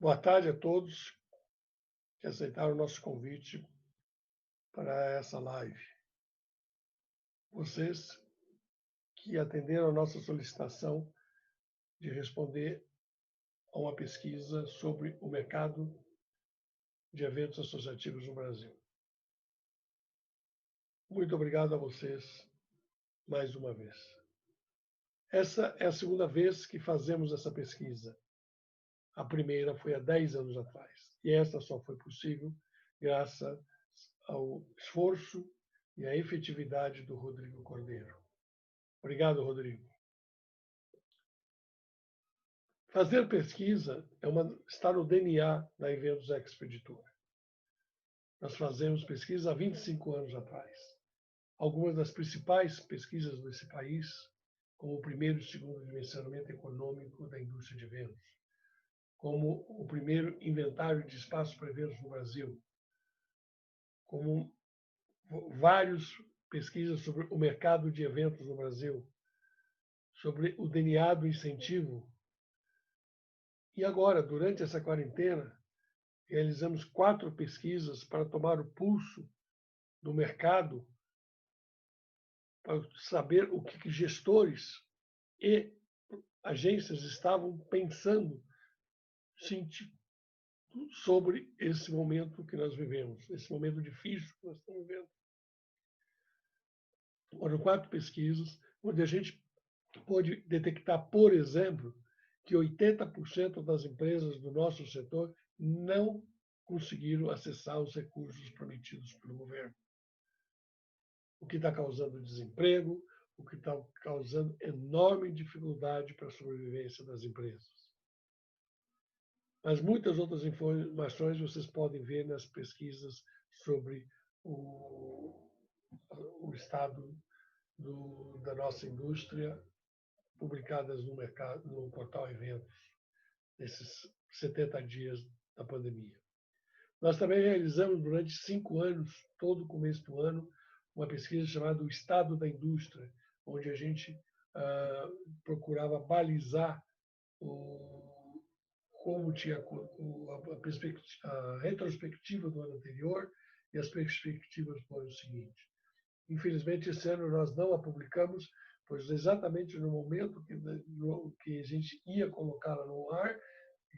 Boa tarde a todos que aceitaram o nosso convite para essa live. Vocês que atenderam a nossa solicitação de responder a uma pesquisa sobre o mercado de eventos associativos no Brasil. Muito obrigado a vocês mais uma vez. Essa é a segunda vez que fazemos essa pesquisa. A primeira foi há 10 anos atrás. E essa só foi possível graças ao esforço e à efetividade do Rodrigo Cordeiro. Obrigado, Rodrigo. Fazer pesquisa está no DNA da Eventos Expeditora. Nós fazemos pesquisa há 25 anos atrás. Algumas das principais pesquisas desse país, como o primeiro e segundo dimensionamento econômico da indústria de eventos, como o primeiro inventário de espaços para eventos no Brasil, como várias pesquisas sobre o mercado de eventos no Brasil, sobre o DNA do incentivo. E agora, durante essa quarentena, realizamos 4 pesquisas para tomar o pulso do mercado, para saber o que gestores e agências estavam pensando sobre esse momento que nós vivemos, esse momento difícil que nós estamos vivendo. Foram 4 pesquisas, onde a gente pôde detectar, por exemplo, que 80% das empresas do nosso setor não conseguiram acessar os recursos prometidos pelo governo. O que está causando desemprego, o que está causando enorme dificuldade para a sobrevivência das empresas. Mas muitas outras informações vocês podem ver nas pesquisas sobre o estado da nossa indústria, publicadas no portal Eventos, nesses 70 dias da pandemia. Nós também realizamos, durante 5 anos, todo o começo do ano, uma pesquisa chamada O Estado da Indústria, onde a gente procurava balizar como tinha a retrospectiva do ano anterior e as perspectivas para o ano seguinte. Infelizmente, esse ano nós não a publicamos, pois exatamente no momento que a gente ia colocá-la no ar,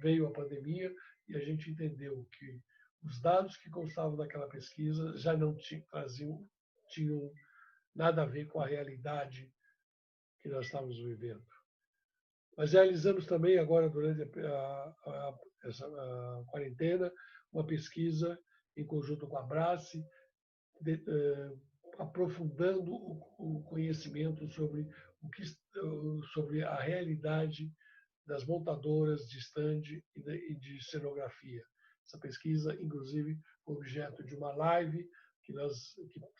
veio a pandemia e a gente entendeu que os dados que constavam daquela pesquisa já não tinham nada a ver com a realidade que nós estávamos vivendo. Mas realizamos também agora, durante essa quarentena, uma pesquisa em conjunto com a Abrace, aprofundando o conhecimento sobre a realidade das montadoras de stand e de cenografia. Essa pesquisa, inclusive, foi objeto de uma live que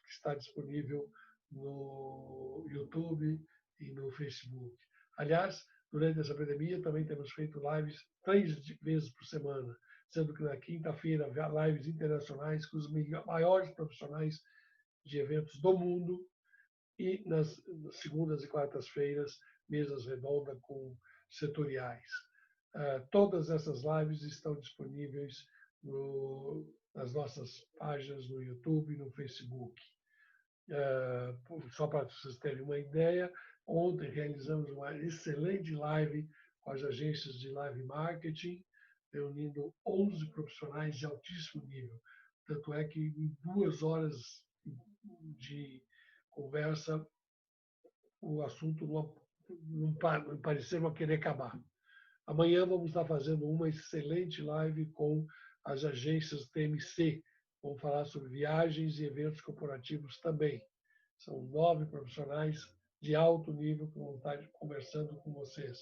está disponível no YouTube e no Facebook. Aliás, durante essa pandemia, também temos feito lives 3 vezes por semana, sendo que na quinta-feira há lives internacionais com os maiores profissionais de eventos do mundo e nas segundas e quartas-feiras, mesas redondas com setoriais. Todas essas lives estão disponíveis nas nossas páginas no YouTube e no Facebook. Só para vocês terem uma ideia, ontem realizamos uma excelente live com as agências de live marketing, reunindo 11 profissionais de altíssimo nível. Tanto é que em 2 horas de conversa, o assunto não pareceu não querer acabar. Amanhã vamos estar fazendo uma excelente live com as agências TMC. Vamos falar sobre viagens e eventos corporativos também. São 9 profissionais de alto nível que vão estar conversando com vocês.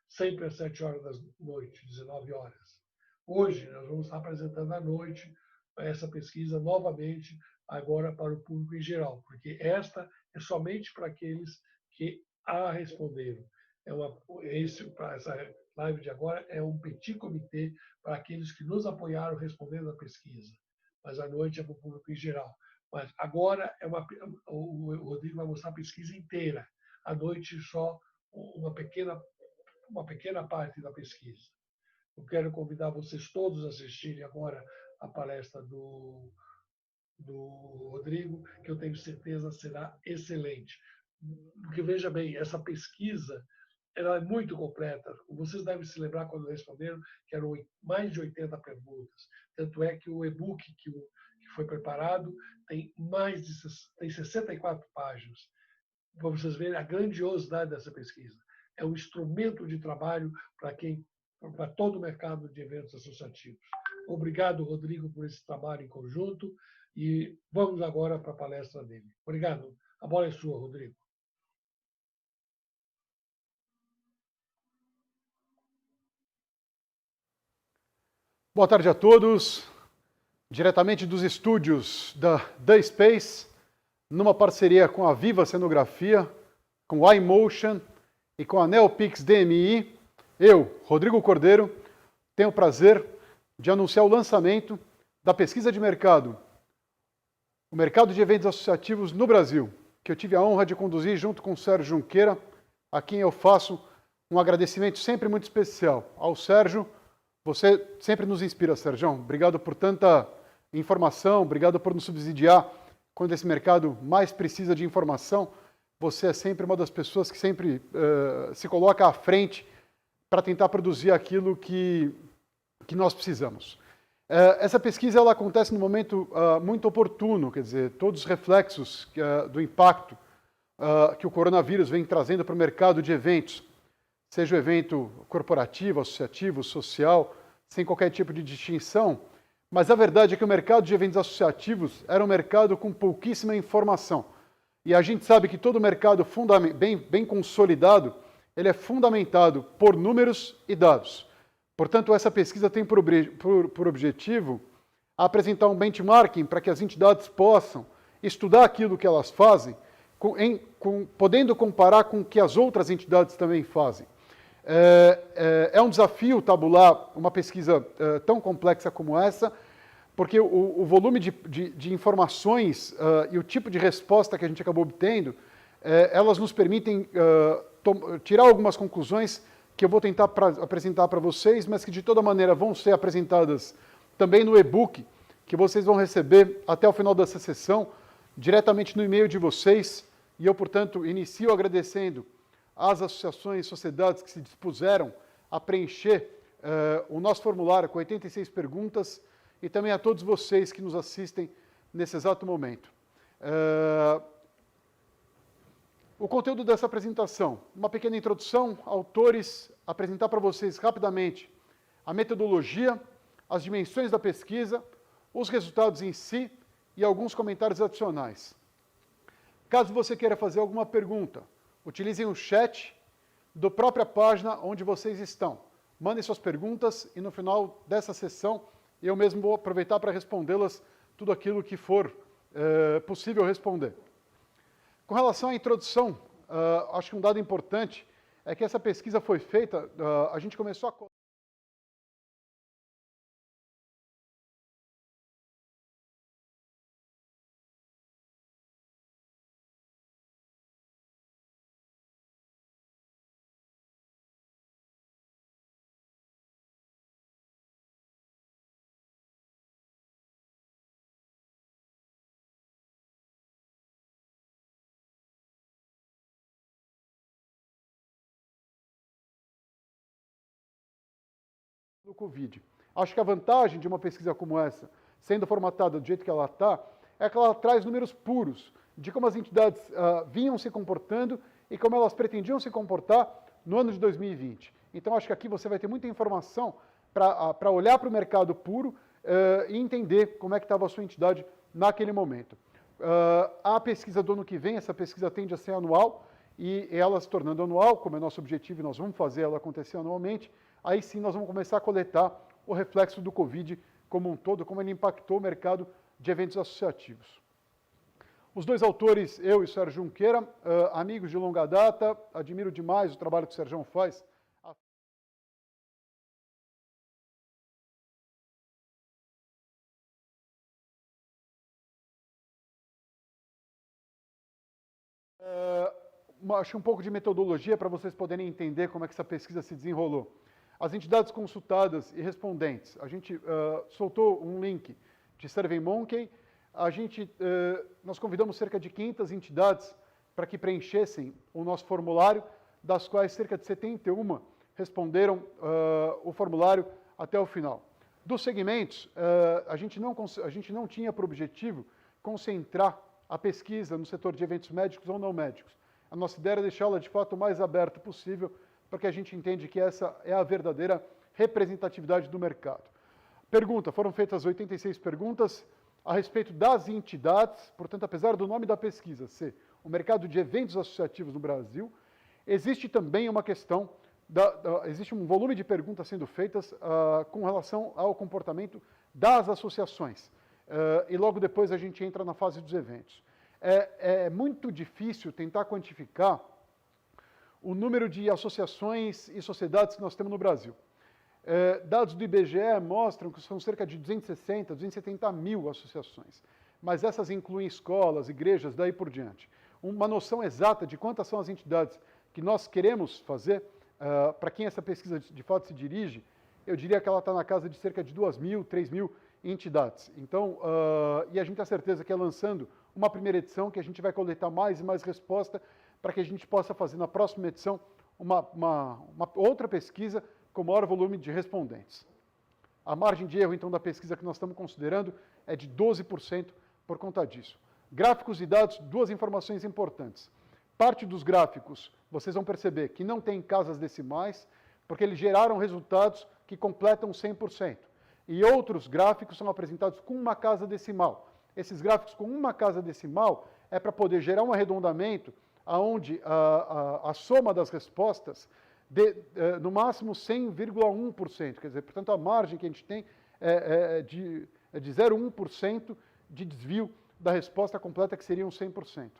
Sempre às 7 horas da noite, 19 horas. Hoje, nós vamos estar apresentando à noite essa pesquisa novamente, agora para o público em geral, porque esta é somente para aqueles que a responderam. Essa live de agora é um petit comitê para aqueles que nos apoiaram respondendo a pesquisa, mas à noite é para o público em geral. Mas agora o Rodrigo vai mostrar a pesquisa inteira, à noite só uma pequena parte da pesquisa. Eu quero convidar vocês todos a assistirem agora a palestra do Rodrigo, que eu tenho certeza será excelente. Porque veja bem, essa pesquisa ela é muito completa. Vocês devem se lembrar quando responderam que eram mais de 80 perguntas. Tanto é que o e-book que foi preparado tem tem 64 páginas. Para vocês verem a grandiosidade dessa pesquisa. É um instrumento de trabalho para todo o mercado de eventos associativos. Obrigado, Rodrigo, por esse trabalho em conjunto e vamos agora para a palestra dele. Obrigado. A bola é sua, Rodrigo. Boa tarde a todos. Diretamente dos estúdios da The Space, numa parceria com a Viva Cenografia, com a iMotion e com a Neopix DMI, eu, Rodrigo Cordeiro, tenho o prazer de anunciar o lançamento da pesquisa de mercado, o mercado de eventos associativos no Brasil, que eu tive a honra de conduzir junto com o Sérgio Junqueira, a quem eu faço um agradecimento sempre muito especial. Ao Sérgio, você sempre nos inspira, Sérgio. Obrigado por tanta informação, obrigado por nos subsidiar quando esse mercado mais precisa de informação. Você é sempre uma das pessoas que sempre se coloca à frente para tentar produzir aquilo que nós precisamos. Essa pesquisa ela acontece num momento muito oportuno, quer dizer, todos os reflexos do impacto que o coronavírus vem trazendo para o mercado de eventos, seja o evento corporativo, associativo, social, sem qualquer tipo de distinção, mas a verdade é que o mercado de eventos associativos era um mercado com pouquíssima informação. E a gente sabe que todo mercado bem consolidado, ele é fundamentado por números e dados. Portanto, essa pesquisa tem por objetivo apresentar um benchmarking para que as entidades possam estudar aquilo que elas fazem, podendo comparar com o que as outras entidades também fazem. É um desafio tabular uma pesquisa tão complexa como essa, porque o volume de informações e o tipo de resposta que a gente acabou obtendo, elas nos permitem tirar algumas conclusões que eu vou tentar apresentar para vocês, mas que de toda maneira vão ser apresentadas também no e-book, que vocês vão receber até o final dessa sessão, diretamente no e-mail de vocês, e eu, portanto, inicio agradecendo às associações e sociedades que se dispuseram a preencher o nosso formulário com 86 perguntas, e também a todos vocês que nos assistem nesse exato momento. O conteúdo dessa apresentação, uma pequena introdução, autores, apresentar para vocês rapidamente a metodologia, as dimensões da pesquisa, os resultados em si e alguns comentários adicionais. Caso você queira fazer alguma pergunta, utilizem o chat da própria página onde vocês estão. Mandem suas perguntas e no final dessa sessão eu mesmo vou aproveitar para respondê-las tudo aquilo que for possível responder. Com relação à introdução, acho que um dado importante é que essa pesquisa foi feita, a gente começou a... do Covid. Acho que a vantagem de uma pesquisa como essa, sendo formatada do jeito que ela está, é que ela traz números puros de como as entidades vinham se comportando e como elas pretendiam se comportar no ano de 2020. Então, acho que aqui você vai ter muita informação para olhar para o mercado puro e entender como é que estava a sua entidade naquele momento. A pesquisa do ano que vem, essa pesquisa tende a ser anual, e ela se tornando anual, como é nosso objetivo e nós vamos fazer ela acontecer anualmente, aí sim nós vamos começar a coletar o reflexo do Covid como um todo, como ele impactou o mercado de eventos associativos. Os dois autores, eu e o Sérgio Junqueira, amigos de longa data, admiro demais o trabalho que o Sérgio faz. Acho um pouco de metodologia para vocês poderem entender como é que essa pesquisa se desenrolou. As entidades consultadas e respondentes, a gente soltou um link de SurveyMonkey, nós convidamos cerca de 500 entidades para que preenchessem o nosso formulário, das quais cerca de 71 responderam o formulário até o final. Dos segmentos, a gente não tinha por objetivo concentrar a pesquisa no setor de eventos médicos ou não médicos. A nossa ideia era deixá-la, de fato, o mais aberta possível, porque a gente entende que essa é a verdadeira representatividade do mercado. Pergunta, foram feitas 86 perguntas a respeito das entidades, portanto, apesar do nome da pesquisa ser o mercado de eventos associativos no Brasil, existe também uma questão, existe um volume de perguntas sendo feitas com relação ao comportamento das associações. E logo depois a gente entra na fase dos eventos. É muito difícil tentar quantificar o número de associações e sociedades que nós temos no Brasil. Dados do IBGE mostram que são cerca de 260, 270 mil associações, mas essas incluem escolas, igrejas, daí por diante. Uma noção exata de quantas são as entidades que nós queremos fazer, para quem essa pesquisa de fato se dirige, eu diria que ela está na casa de cerca de 2.000, 3.000 entidades. Então, e a gente tem a certeza que é lançando uma primeira edição que a gente vai coletar mais e mais resposta para que a gente possa fazer na próxima edição uma outra pesquisa com maior volume de respondentes. A margem de erro, então, da pesquisa que nós estamos considerando é de 12% por conta disso. Gráficos e dados, duas informações importantes. Parte dos gráficos, vocês vão perceber que não tem casas decimais, porque eles geraram resultados que completam 100%. E outros gráficos são apresentados com uma casa decimal. Esses gráficos com uma casa decimal é para poder gerar um arredondamento onde a soma das respostas no máximo 100,1%. Quer dizer, portanto, a margem que a gente tem é de 0,1% de desvio da resposta completa, que seriam 100%.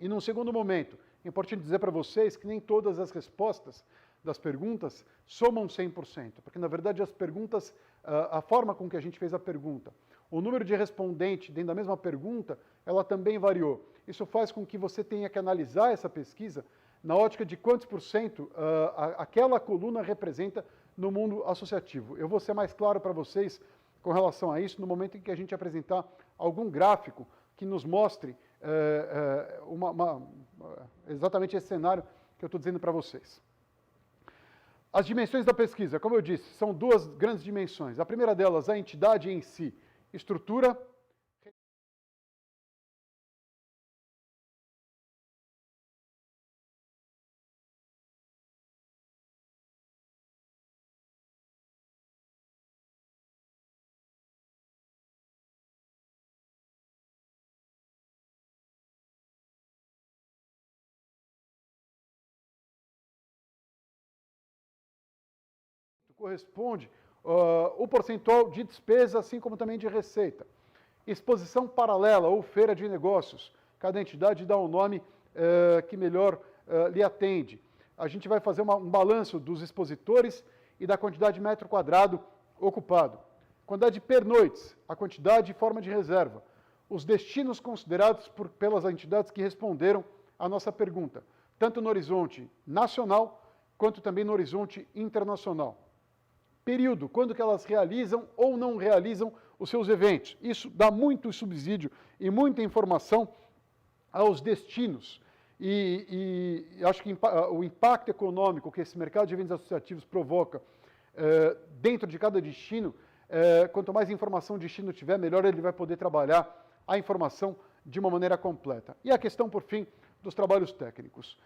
E num segundo momento, é importante dizer para vocês que nem todas as respostas das perguntas somam 100%, porque na verdade as perguntas, a forma com que a gente fez a pergunta, o número de respondentes dentro da mesma pergunta, ela também variou. Isso faz com que você tenha que analisar essa pesquisa na ótica de quantos por cento aquela coluna representa no mundo associativo. Eu vou ser mais claro para vocês com relação a isso no momento em que a gente apresentar algum gráfico que nos mostre exatamente esse cenário que eu estou dizendo para vocês. As dimensões da pesquisa, como eu disse, são duas grandes dimensões. A primeira delas, a entidade em si, estrutura. Corresponde o percentual de despesa, assim como também de receita. Exposição paralela ou feira de negócios. Cada entidade dá um nome que melhor lhe atende. A gente vai fazer um balanço dos expositores e da quantidade de metro quadrado ocupado. Quantidade de pernoites, a quantidade e forma de reserva. Os destinos considerados pelas entidades que responderam à nossa pergunta, tanto no horizonte nacional, quanto também no horizonte internacional. Período, quando que elas realizam ou não realizam os seus eventos. Isso dá muito subsídio e muita informação aos destinos. E acho que o impacto econômico que esse mercado de eventos associativos provoca dentro de cada destino, quanto mais informação o destino tiver, melhor ele vai poder trabalhar a informação de uma maneira completa. E a questão, por fim, dos trabalhos técnicos.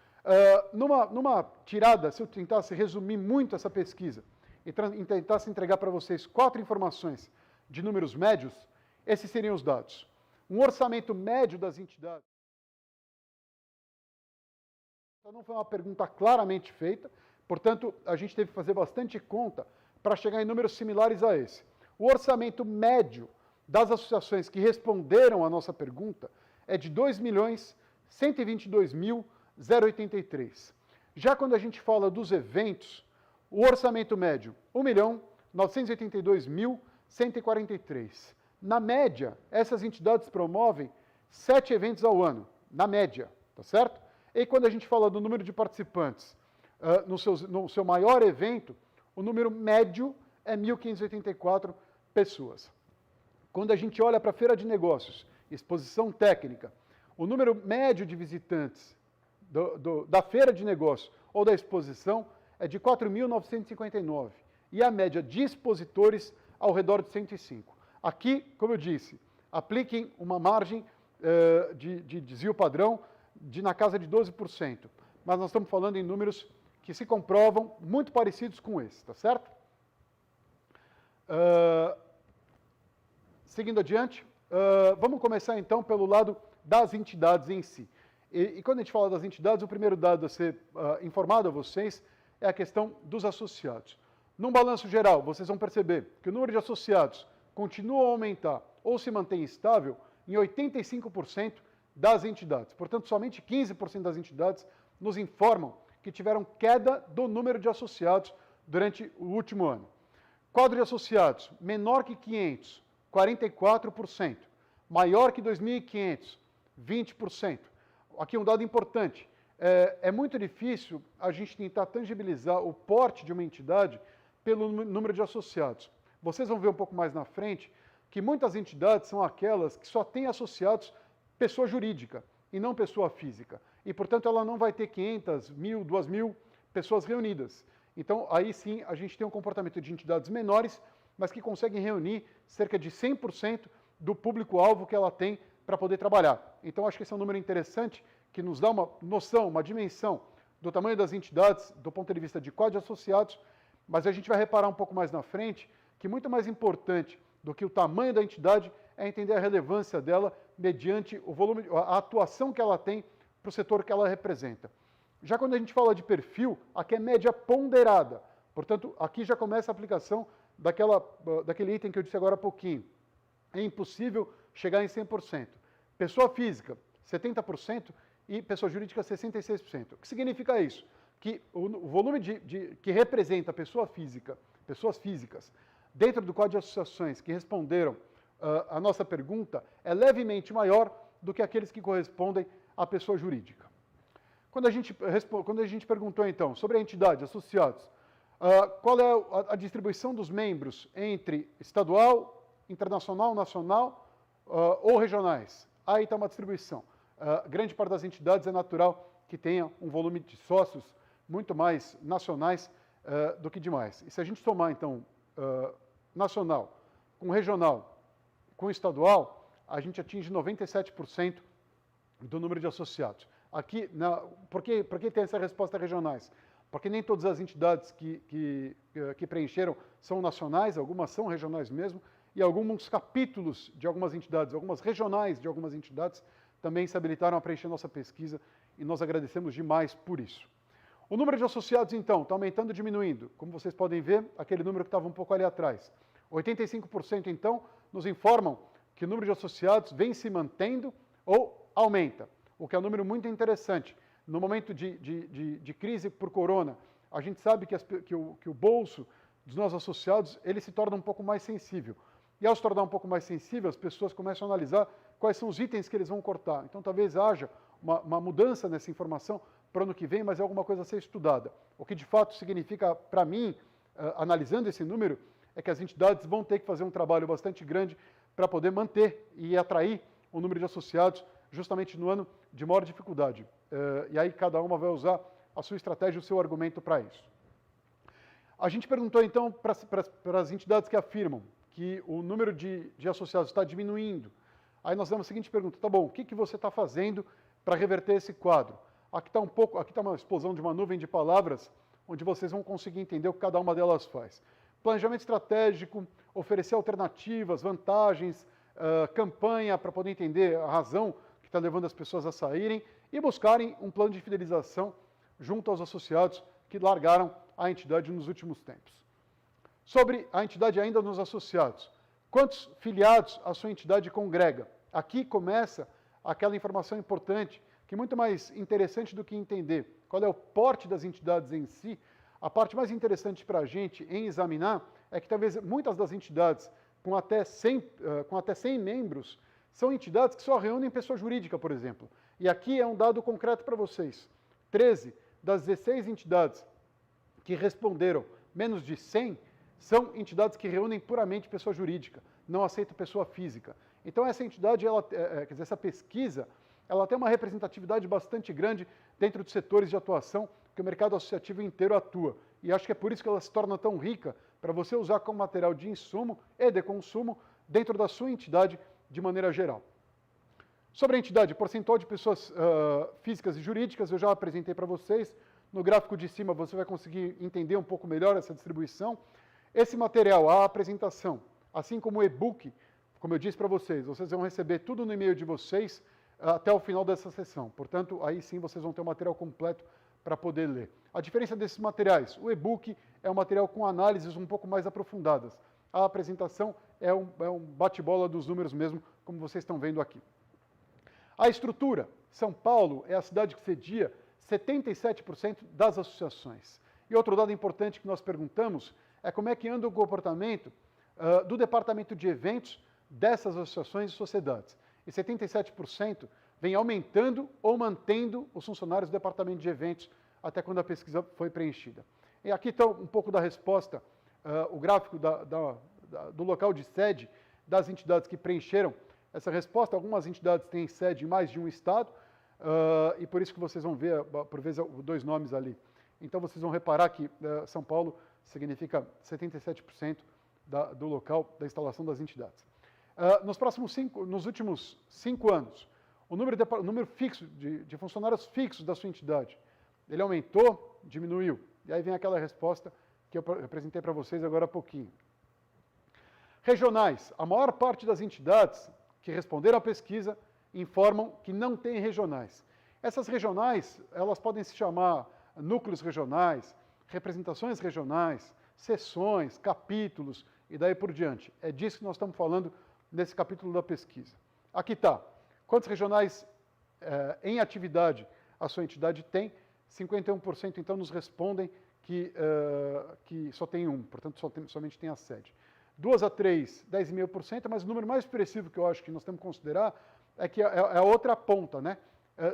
Numa tirada, se eu tentasse resumir muito essa pesquisa, e tentasse entregar para vocês 4 informações de números médios, esses seriam os dados. Um orçamento médio das entidades. Então, não foi uma pergunta claramente feita, portanto, a gente teve que fazer bastante conta para chegar em números similares a esse. O orçamento médio das associações que responderam à nossa pergunta é de R$ 2.122.083. Já quando a gente fala dos eventos, o orçamento médio, R$ 1.982.143. Na média, essas entidades promovem 7 eventos ao ano, na média, tá certo? E quando a gente fala do número de participantes, no seu maior evento, O número médio é 1.584 pessoas. Quando a gente olha para a feira de negócios, exposição técnica, o número médio de visitantes da feira de negócios ou da exposição é de 4.959 e a média de expositores ao redor de 105. Aqui, como eu disse, apliquem uma margem de desvio padrão na casa de 12%, mas nós estamos falando em números que se comprovam muito parecidos com esse, tá certo? Seguindo adiante, vamos começar então pelo lado das entidades em si. E quando a gente fala das entidades, o primeiro dado a ser informado a vocês é a questão dos associados. Num balanço geral, vocês vão perceber que o número de associados continua a aumentar ou se mantém estável em 85% das entidades. Portanto, somente 15% das entidades nos informam que tiveram queda do número de associados durante o último ano. Quadro de associados, menor que 500, 44%. Maior que 2.500, 20%. Aqui um dado importante. É muito difícil a gente tentar tangibilizar o porte de uma entidade pelo número de associados. Vocês vão ver um pouco mais na frente que muitas entidades são aquelas que só têm associados pessoa jurídica e não pessoa física. E, portanto, ela não vai ter 500, 1.000, 2.000 pessoas reunidas. Então, aí sim, a gente tem um comportamento de entidades menores, mas que conseguem reunir cerca de 100% do público-alvo que ela tem para poder trabalhar. Então, acho que esse é um número interessante que nos dá uma noção, uma dimensão do tamanho das entidades do ponto de vista de quadro de associados, mas a gente vai reparar um pouco mais na frente que muito mais importante do que o tamanho da entidade é entender a relevância dela mediante o volume, a atuação que ela tem para o setor que ela representa. Já quando a gente fala de perfil, aqui é média ponderada. Portanto, aqui já começa a aplicação daquele item que eu disse agora há pouquinho. É impossível chegar em 100%. Pessoa física, 70% e pessoa jurídica, 66%. O que significa isso? Que o volume que representa pessoas físicas, dentro do quadro de associações que responderam a nossa pergunta, é levemente maior do que aqueles que correspondem à pessoa jurídica. Quando a gente perguntou, então, sobre a entidade, associados, qual é a distribuição dos membros entre estadual, internacional, nacional ou regionais? Aí está uma distribuição. Grande parte das entidades é natural que tenha um volume de sócios muito mais nacionais do que demais. E se a gente somar, então, nacional com regional com estadual, a gente atinge 97% do número de associados. Aqui, por que tem essa resposta regionais? Porque nem todas as entidades que preencheram são nacionais, algumas são regionais mesmo, e alguns capítulos de algumas entidades, algumas regionais de algumas entidades, também se habilitaram a preencher nossa pesquisa e nós agradecemos demais por isso. O número de associados, então, está aumentando e diminuindo. Como vocês podem ver, aquele número que estava um pouco ali atrás. 85%, então, nos informam que o número de associados vem se mantendo ou aumenta, o que é um número muito interessante. No momento de crise por corona, a gente sabe que o bolso dos nossos associados ele se torna um pouco mais sensível. E ao se tornar um pouco mais sensível, as pessoas começam a analisar quais são os itens que eles vão cortar. Então, talvez haja uma mudança nessa informação para o ano que vem, mas é alguma coisa a ser estudada. O que de fato significa, para mim, analisando esse número, é que as entidades vão ter que fazer um trabalho bastante grande para poder manter e atrair o número de associados justamente no ano de maior dificuldade. E aí cada uma vai usar a sua estratégia, o seu argumento para isso. A gente perguntou então para as entidades que afirmam que o número de associados está diminuindo. Aí nós damos a seguinte pergunta: tá bom, o que você está fazendo para reverter esse quadro? Aqui está uma explosão de uma nuvem de palavras, onde vocês vão conseguir entender o que cada uma delas faz. Planejamento estratégico, oferecer alternativas, vantagens, campanha para poder entender a razão que está levando as pessoas a saírem e buscarem um plano de fidelização junto aos associados que largaram a entidade nos últimos tempos. Sobre a entidade ainda nos associados, quantos filiados a sua entidade congrega? Aqui começa aquela informação importante, que é muito mais interessante do que entender qual é o porte das entidades em si. A parte mais interessante para a gente em examinar é que talvez muitas das entidades com até 100 membros são entidades que só reúnem pessoa jurídica, por exemplo. E aqui é um dado concreto para vocês. 13 das 16 entidades que responderam menos de 100 são entidades que reúnem puramente pessoa jurídica, não aceitam pessoa física. Então essa entidade, quer dizer, essa pesquisa, ela tem uma representatividade bastante grande dentro dos setores de atuação que o mercado associativo inteiro atua. E acho que é por isso que ela se torna tão rica para você usar como material de insumo e de consumo dentro da sua entidade de maneira geral. Sobre a entidade, percentual de pessoas físicas e jurídicas, eu já apresentei para vocês. No gráfico de cima você vai conseguir entender um pouco melhor essa distribuição. Esse material, a apresentação, assim como o e-book, como eu disse para vocês vão receber tudo no e-mail de vocês até o final dessa sessão. Portanto, aí sim vocês vão ter o material completo para poder ler. A diferença desses materiais, o e-book é um material com análises um pouco mais aprofundadas. A apresentação é um bate-bola dos números mesmo, como vocês estão vendo aqui. A estrutura, São Paulo é a cidade que cedia 77% das associações. E outro dado importante que nós perguntamos é como é que anda o comportamento do departamento de eventos dessas associações e sociedades. E 77% vem aumentando ou mantendo os funcionários do departamento de eventos até quando a pesquisa foi preenchida. E aqui está um pouco da resposta, o gráfico do local de sede das entidades que preencheram essa resposta. Algumas entidades têm sede em mais de um estado, e por isso que vocês vão ver, por vezes, dois nomes ali. Então, vocês vão reparar que São Paulo significa 77% do local da instalação das entidades. Nos últimos 5 anos, o número fixo de funcionários fixos da sua entidade, ele aumentou, diminuiu? E aí vem aquela resposta que eu apresentei para vocês agora há pouquinho. Regionais. A maior parte das entidades que responderam à pesquisa informam que não tem regionais. Essas regionais, elas podem se chamar núcleos regionais, representações regionais, seções, capítulos e daí por diante. É disso que nós estamos falando nesse capítulo da pesquisa. Aqui está. Quantos regionais em atividade a sua entidade tem? 51% então nos respondem que só tem um, portanto somente tem a sede. 2 a 3, 10,5%, mas o número mais expressivo que eu acho que nós temos que considerar é que é a outra ponta, né?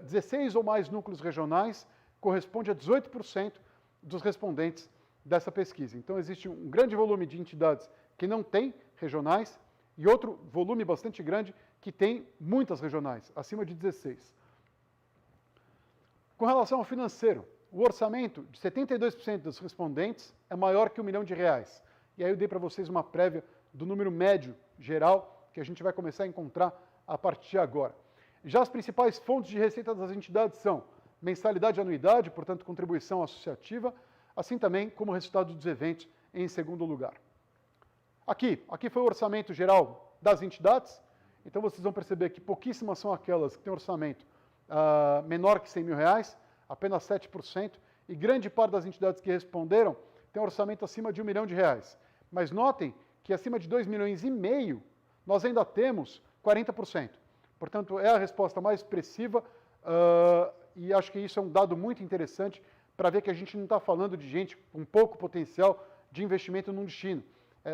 16 ou mais núcleos regionais corresponde a 18% dos respondentes dessa pesquisa. Então existe um grande volume de entidades que não têm regionais e outro volume bastante grande que tem muitas regionais, acima de 16. Com relação ao financeiro, o orçamento de 72% dos respondentes é maior que R$1 milhão. E aí eu dei para vocês uma prévia do número médio geral que a gente vai começar a encontrar a partir de agora. Já as principais fontes de receita das entidades são mensalidade e anuidade, portanto contribuição associativa, assim também como resultado dos eventos em segundo lugar. Aqui foi o orçamento geral das entidades, então vocês vão perceber que pouquíssimas são aquelas que têm orçamento menor que R$100 mil, apenas 7%, e grande parte das entidades que responderam tem orçamento acima de R$1 milhão. Mas notem que acima de R$2,5 milhões, nós ainda temos 40%. Portanto, é a resposta mais expressiva e acho que isso é um dado muito interessante para ver que a gente não está falando de gente com pouco potencial de investimento num destino.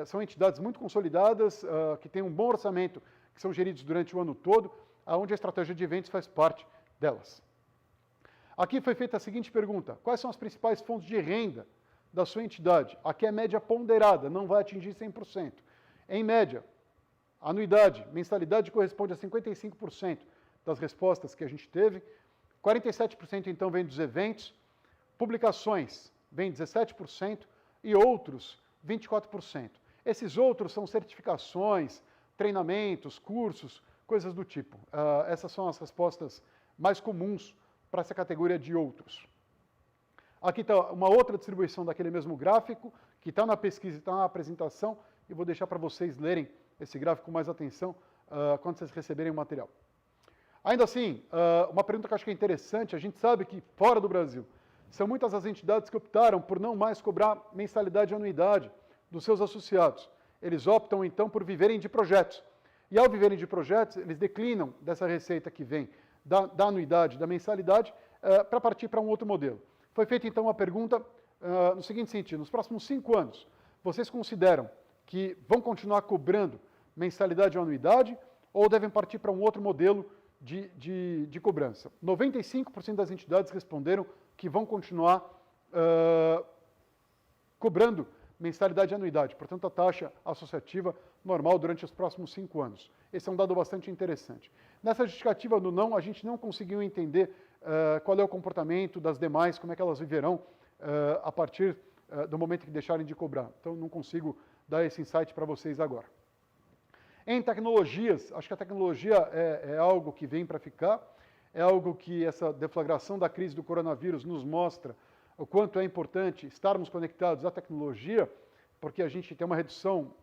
São entidades muito consolidadas, que têm um bom orçamento, que são geridos durante o ano todo, onde a estratégia de eventos faz parte delas. Aqui foi feita a seguinte pergunta: quais são as principais fontes de renda da sua entidade? Aqui é média ponderada, não vai atingir 100%. Em média, anuidade, mensalidade corresponde a 55% das respostas que a gente teve, 47% então vem dos eventos, publicações vem 17% e outros 24%. Esses outros são certificações, treinamentos, cursos, coisas do tipo. Essas são as respostas mais comuns para essa categoria de outros. Aqui está uma outra distribuição daquele mesmo gráfico, que está na pesquisa e está na apresentação, e vou deixar para vocês lerem esse gráfico com mais atenção quando vocês receberem o material. Ainda assim, uma pergunta que eu acho que é interessante: a gente sabe que fora do Brasil, são muitas as entidades que optaram por não mais cobrar mensalidade e anuidade dos seus associados. Eles optam, então, por viverem de projetos. E ao viverem de projetos, eles declinam dessa receita que vem da anuidade, da mensalidade, para partir para um outro modelo. Foi feita, então, uma pergunta no seguinte sentido: nos próximos 5 anos, vocês consideram que vão continuar cobrando mensalidade ou anuidade, ou devem partir para um outro modelo de cobrança? 95% das entidades responderam que vão continuar cobrando mensalidade e anuidade, portanto a taxa associativa normal durante os próximos 5 anos. Esse é um dado bastante interessante. Nessa justificativa do não, a gente não conseguiu entender qual é o comportamento das demais, como é que elas viverão a partir do momento que deixarem de cobrar. Então não consigo dar esse insight para vocês agora. Em tecnologias, acho que a tecnologia é algo que vem para ficar, é algo que essa deflagração da crise do coronavírus nos mostra o quanto é importante estarmos conectados à tecnologia, porque a gente tem uma redução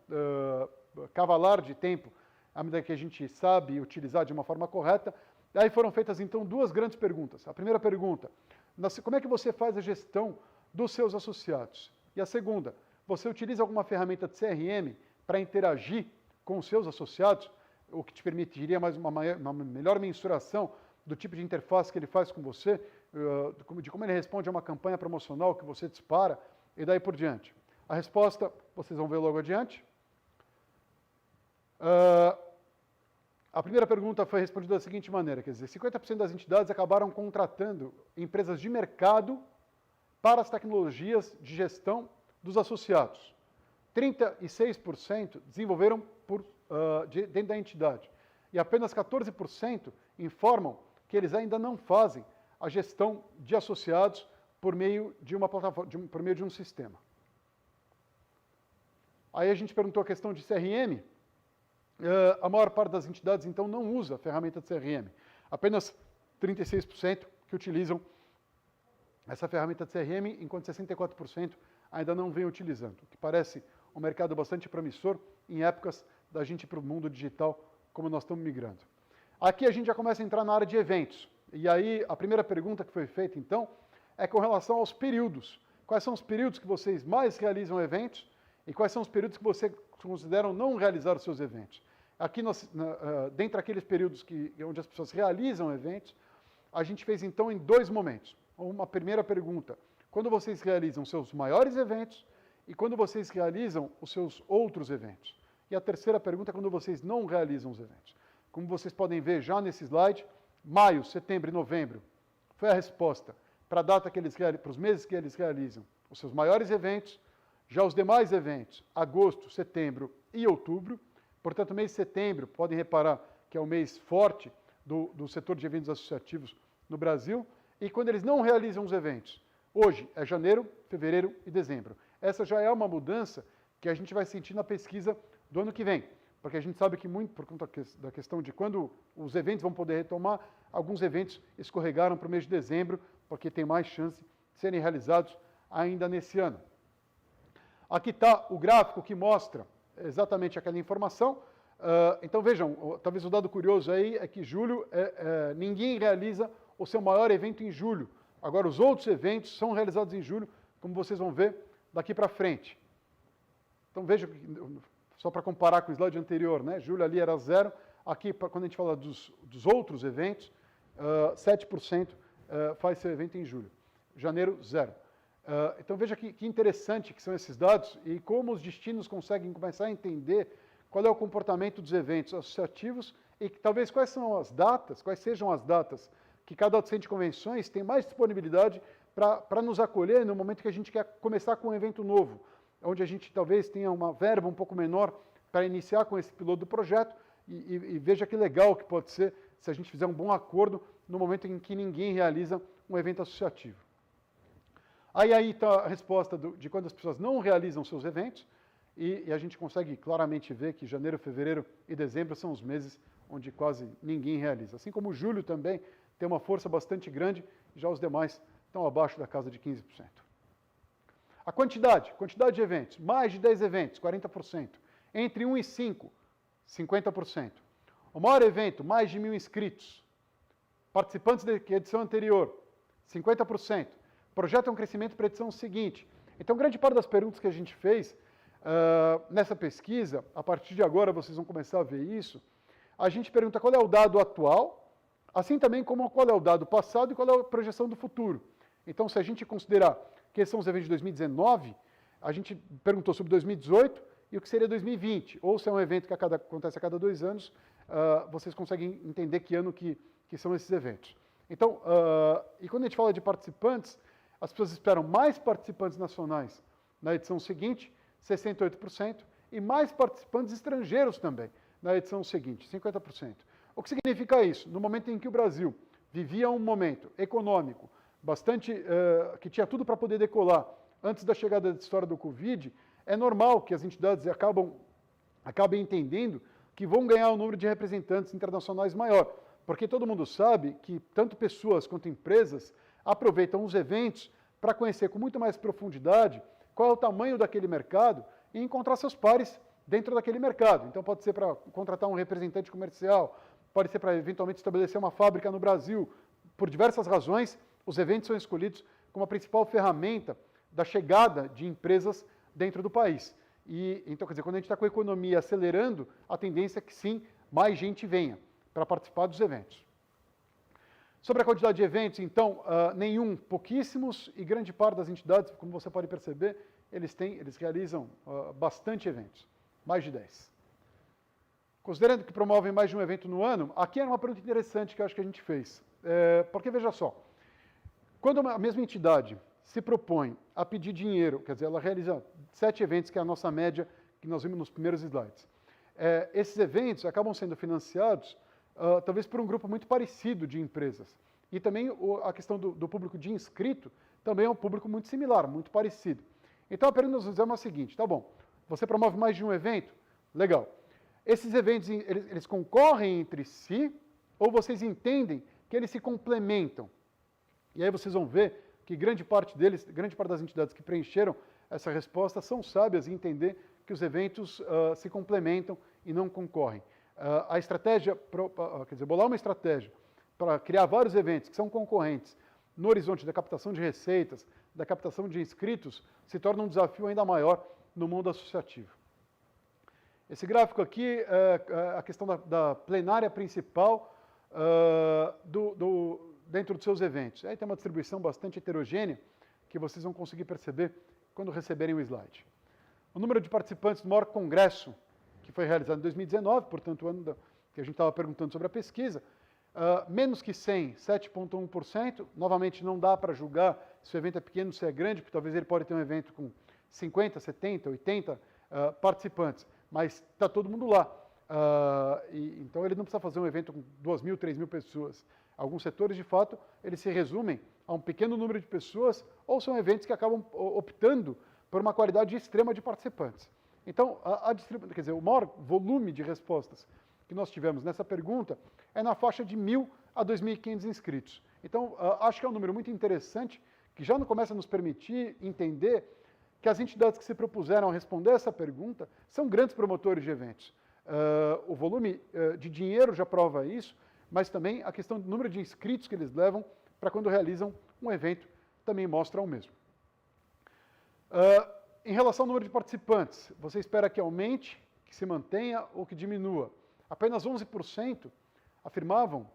cavalar de tempo, à medida que a gente sabe utilizar de uma forma correta. E aí foram feitas, então, 2 grandes perguntas. A primeira pergunta, como é que você faz a gestão dos seus associados? E a segunda, você utiliza alguma ferramenta de CRM para interagir com os seus associados, o que te permitiria uma melhor mensuração do tipo de interface que ele faz com você, de como ele responde a uma campanha promocional que você dispara, e daí por diante. A resposta, vocês vão ver logo adiante. A primeira pergunta foi respondida da seguinte maneira, quer dizer, 50% das entidades acabaram contratando empresas de mercado para as tecnologias de gestão dos associados. 36% desenvolveram dentro da entidade. E apenas 14% informam que eles ainda não fazem a gestão de associados por meio de uma plataforma, por meio de um sistema. Aí a gente perguntou a questão de CRM. A maior parte das entidades, então, não usa a ferramenta de CRM. Apenas 36% que utilizam essa ferramenta de CRM, enquanto 64% ainda não vem utilizando, o que parece um mercado bastante promissor em épocas da gente ir para o mundo digital, como nós estamos migrando. Aqui a gente já começa a entrar na área de eventos. E aí a primeira pergunta que foi feita, então, é com relação aos períodos. Quais são os períodos que vocês mais realizam eventos e quais são os períodos que vocês consideram não realizar os seus eventos? Aqui, dentre aqueles períodos onde as pessoas realizam eventos, a gente fez, então, em 2 momentos. Uma primeira pergunta, quando vocês realizam seus maiores eventos e quando vocês realizam os seus outros eventos? E a terceira pergunta é quando vocês não realizam os eventos. Como vocês podem ver já nesse slide, maio, setembro e novembro foi a resposta para a data que eles para os meses que eles realizam os seus maiores eventos. Já os demais eventos, agosto, setembro e outubro. Portanto, o mês de setembro, podem reparar que é o mês forte do setor de eventos associativos no Brasil. E quando eles não realizam os eventos, hoje é janeiro, fevereiro e dezembro. Essa já é uma mudança que a gente vai sentir na pesquisa do ano que vem. Porque a gente sabe que muito, por conta da questão de quando os eventos vão poder retomar, alguns eventos escorregaram para o mês de dezembro, porque tem mais chance de serem realizados ainda nesse ano. Aqui está o gráfico que mostra exatamente aquela informação. Então vejam, talvez o dado curioso aí é que julho, ninguém realiza o seu maior evento em julho. Agora os outros eventos são realizados em julho, como vocês vão ver daqui para frente. Então vejam, só para comparar com o slide anterior, né? Julho ali era 0, aqui quando a gente fala dos outros eventos, 7% faz seu evento em julho. Janeiro, 0. Então veja que interessante que são esses dados e como os destinos conseguem começar a entender qual é o comportamento dos eventos associativos e talvez quais sejam as datas que cada centro de convenções tem mais disponibilidade para nos acolher no momento que a gente quer começar com um evento novo, onde a gente talvez tenha uma verba um pouco menor para iniciar com esse piloto do projeto e veja que legal que pode ser se a gente fizer um bom acordo no momento em que ninguém realiza um evento associativo. Aí está a resposta de quando as pessoas não realizam seus eventos e a gente consegue claramente ver que janeiro, fevereiro e dezembro são os meses onde quase ninguém realiza. Assim como julho também tem uma força bastante grande, já os demais estão abaixo da casa de 15%. A quantidade de eventos, mais de 10 eventos, 40%. Entre 1 e 5, 50%. O maior evento, mais de 1.000 inscritos. Participantes da edição anterior, 50%. Projeto é um crescimento para a edição seguinte. Então, grande parte das perguntas que a gente fez nessa pesquisa, a partir de agora vocês vão começar a ver isso, a gente pergunta qual é o dado atual, assim também como qual é o dado passado e qual é a projeção do futuro. Então, se a gente considerar que esses são os eventos de 2019, a gente perguntou sobre 2018 e o que seria 2020. Ou se é um evento que acontece a cada 2 anos, vocês conseguem entender que ano que são esses eventos. Então, e quando a gente fala de participantes, as pessoas esperam mais participantes nacionais na edição seguinte 68%, e mais participantes estrangeiros também, na edição seguinte, 50%. O que significa isso? No momento em que o Brasil vivia um momento econômico bastante, que tinha tudo para poder decolar antes da chegada da história do Covid, é normal que as entidades acabem entendendo que vão ganhar um número de representantes internacionais maior, porque todo mundo sabe que tanto pessoas quanto empresas aproveitam os eventos para conhecer com muito mais profundidade qual é o tamanho daquele mercado e encontrar seus pares dentro daquele mercado. Então pode ser para contratar um representante comercial, pode ser para eventualmente estabelecer uma fábrica no Brasil. Por diversas razões, os eventos são escolhidos como a principal ferramenta da chegada de empresas dentro do país. E então, quer dizer, quando a gente está com a economia acelerando, a tendência é que sim, mais gente venha para participar dos eventos. Sobre a quantidade de eventos, então, nenhum, pouquíssimos, e grande parte das entidades, como você pode perceber, eles realizam bastante eventos, mais de 10. Considerando que promovem mais de um evento no ano, aqui era uma pergunta interessante que eu acho que a gente fez. Porque, veja só, quando a mesma entidade se propõe a pedir dinheiro, quer dizer, ela realiza 7 eventos, que é a nossa média, que nós vimos nos primeiros slides. Esses eventos acabam sendo financiados talvez por um grupo muito parecido de empresas. E também a questão do público de inscrito também é um público muito similar, muito parecido. Então a pergunta que nós fizemos é a seguinte: tá bom, você promove mais de um evento? Legal. Esses eventos, eles concorrem entre si ou vocês entendem que eles se complementam? E aí vocês vão ver que grande parte das entidades que preencheram essa resposta são sábias em entender que os eventos se complementam e não concorrem. A estratégia, quer dizer, bolar uma estratégia para criar vários eventos que são concorrentes no horizonte da captação de receitas, da captação de inscritos, se torna um desafio ainda maior no mundo associativo. Esse gráfico aqui é a questão da plenária principal dentro dos seus eventos. Aí tem uma distribuição bastante heterogênea que vocês vão conseguir perceber quando receberem o slide. O número de participantes do maior congresso, que foi realizado em 2019, portanto, o ano que a gente estava perguntando sobre a pesquisa, menos que 100, 7,1%. Novamente, não dá para julgar se o evento é pequeno, se é grande, porque talvez ele pode ter um evento com 50, 70, 80 participantes, mas está todo mundo lá. Então, ele não precisa fazer um evento com 2.000, 3.000 pessoas. Alguns setores, de fato, eles se resumem a um pequeno número de pessoas, ou são eventos que acabam optando por uma qualidade extrema de participantes. Então, quer dizer, o maior volume de respostas que nós tivemos nessa pergunta é na faixa de 1.000 a 2.500 inscritos. Então, acho que é um número muito interessante, que já não começa a nos permitir entender que as entidades que se propuseram a responder essa pergunta são grandes promotores de eventos. O volume de dinheiro já prova isso, mas também a questão do número de inscritos que eles levam para quando realizam um evento também mostra o mesmo. Em relação ao número de participantes, você espera que aumente, que se mantenha ou que diminua? Apenas 11% afirmavam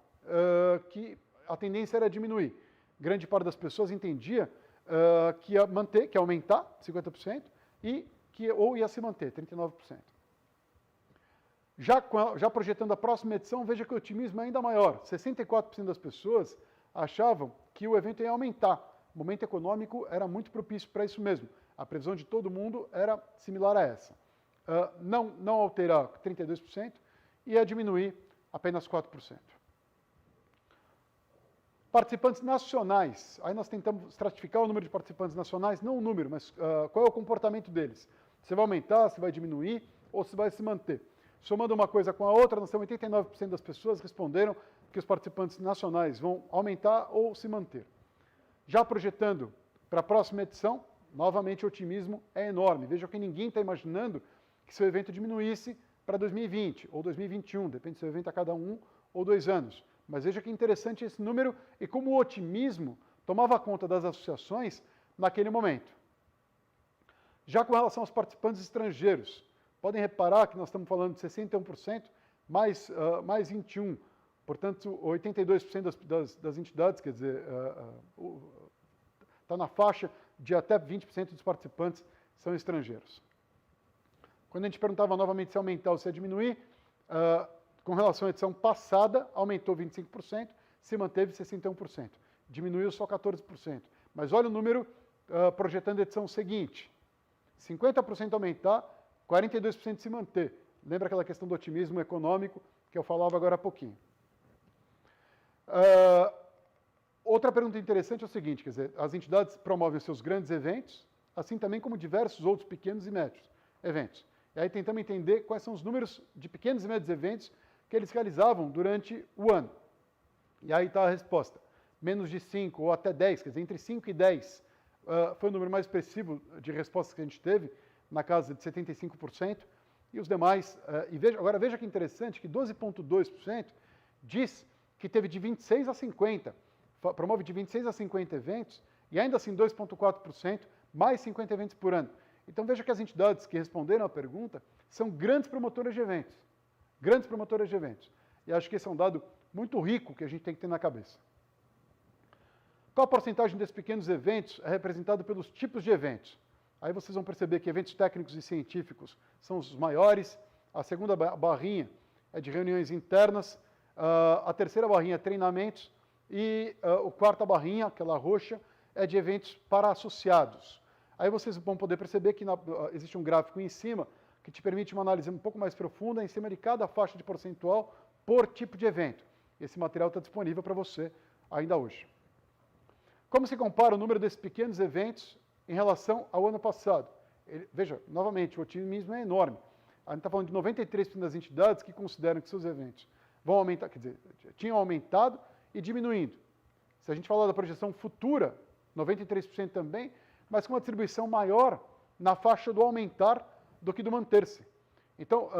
que a tendência era diminuir. Grande parte das pessoas entendia que ia manter, que ia aumentar, 50%, ou ia se manter, 39%. Já projetando a próxima edição, veja que o otimismo é ainda maior. 64% das pessoas achavam que o evento ia aumentar. O momento econômico era muito propício para isso mesmo. A previsão de todo mundo era similar a essa. Não alterar 32% e ia diminuir apenas 4%. Participantes nacionais. Aí nós tentamos estratificar o número de participantes nacionais, não o número, mas qual é o comportamento deles. Se vai aumentar, se vai diminuir ou se vai se manter. Somando uma coisa com a outra, nós temos 89% das pessoas responderam que os participantes nacionais vão aumentar ou se manter. Já projetando para a próxima edição, novamente o otimismo é enorme. Veja que ninguém está imaginando que seu evento diminuísse para 2020 ou 2021, depende se o evento a cada 1 ou 2 anos. Mas veja que interessante esse número e como o otimismo tomava conta das associações naquele momento. Já com relação aos participantes estrangeiros, podem reparar que nós estamos falando de 61%, mais 21%. Portanto, 82% das entidades, quer dizer, está na faixa de até 20% dos participantes são estrangeiros. Quando a gente perguntava novamente se aumentar ou se diminuir, com relação à edição passada, aumentou 25%, se manteve 61%. Diminuiu só 14%. Mas olha o número projetando a edição seguinte. 50% aumentar, 42% se manter. Lembra aquela questão do otimismo econômico que eu falava agora há pouquinho. Outra pergunta interessante é o seguinte, quer dizer, as entidades promovem os seus grandes eventos, assim também como diversos outros pequenos e médios eventos. E aí tentamos entender quais são os números de pequenos e médios eventos que eles realizavam durante o ano. E aí está a resposta. Menos de 5 ou até 10, quer dizer, entre 5 e 10 foi o número mais expressivo de respostas que a gente teve, na casa de 75%, e os demais, agora veja que interessante, que 12,2% diz que teve de 26 a 50, promove de 26 a 50 eventos, e ainda assim 2,4%, mais 50 eventos por ano. Então veja que as entidades que responderam à pergunta são grandes promotoras de eventos. Grandes promotoras de eventos. E acho que esse é um dado muito rico que a gente tem que ter na cabeça. Qual a porcentagem desses pequenos eventos é representado pelos tipos de eventos? Aí vocês vão perceber que eventos técnicos e científicos são os maiores, a segunda barrinha é de reuniões internas, a terceira barrinha é treinamentos e a quarta barrinha, aquela roxa, é de eventos para associados. Aí vocês vão poder perceber que existe um gráfico em cima que te permite uma análise um pouco mais profunda em cima de cada faixa de percentual por tipo de evento. Esse material está disponível para você ainda hoje. Como se compara o número desses pequenos eventos em relação ao ano passado? Veja, novamente, o otimismo é enorme. A gente está falando de 93% das entidades que consideram que seus eventos vão aumentar, quer dizer, tinham aumentado e diminuindo. Se a gente falar da projeção futura, 93% também, mas com uma distribuição maior na faixa do aumentar do que do manter-se. Então,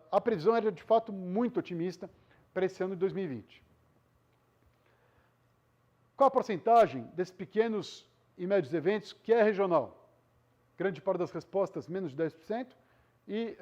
a previsão era de fato muito otimista para esse ano de 2020. Qual a porcentagem desses pequenos e médios eventos que é regional? Grande parte das respostas, menos de 10%, e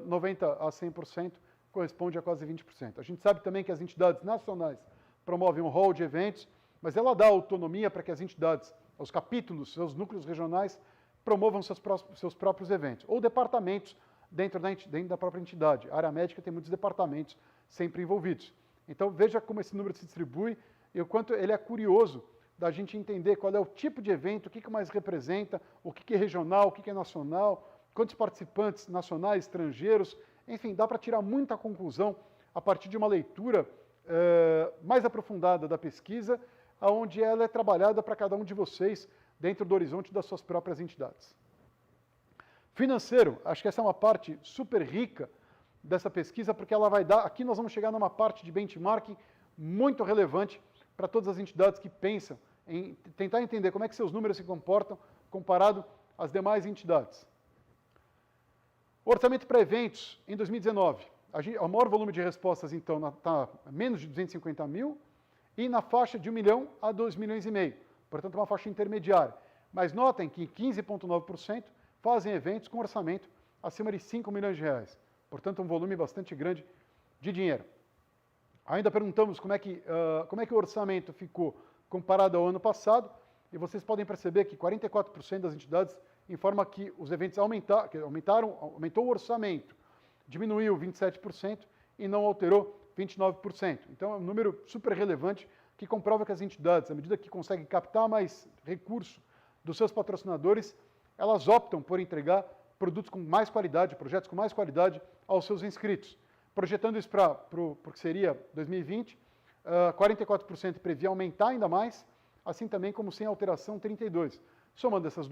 90% a 100% corresponde a quase 20%. A gente sabe também que as entidades nacionais promovem um hall de eventos, mas ela dá autonomia para que as entidades, os capítulos, seus núcleos regionais, promovam seus próprios eventos, ou departamentos dentro da própria entidade. A área médica tem muitos departamentos sempre envolvidos. Então veja como esse número se distribui e o quanto ele é curioso da gente entender qual é o tipo de evento, o que mais representa, o que é regional, o que é nacional, quantos participantes nacionais, estrangeiros, enfim, dá para tirar muita conclusão a partir de uma leitura mais aprofundada da pesquisa, onde ela é trabalhada para cada um de vocês dentro do horizonte das suas próprias entidades. Financeiro, acho que essa é uma parte super rica dessa pesquisa, porque ela vai dar, aqui nós vamos chegar numa parte de benchmarking muito relevante para todas as entidades que pensam em tentar entender como é que seus números se comportam comparado às demais entidades. Orçamento para eventos em 2019. O maior volume de respostas, então, está menos de 250 mil e na faixa de 1 milhão a 2 milhões e meio. Portanto, uma faixa intermediária. Mas notem que 15,9% fazem eventos com orçamento acima de 5 milhões de reais. Portanto, um volume bastante grande de dinheiro. Ainda perguntamos como é que o orçamento ficou comparado ao ano passado, e vocês podem perceber que 44% das entidades informam que os eventos aumentou o orçamento, diminuiu 27% e não alterou 29%. Então é um número super relevante que comprova que as entidades, à medida que conseguem captar mais recurso dos seus patrocinadores, elas optam por entregar produtos com mais qualidade, projetos com mais qualidade aos seus inscritos. Projetando isso para o que seria 2020, 44% previa aumentar ainda mais, assim também como sem alteração 32%. Somando essas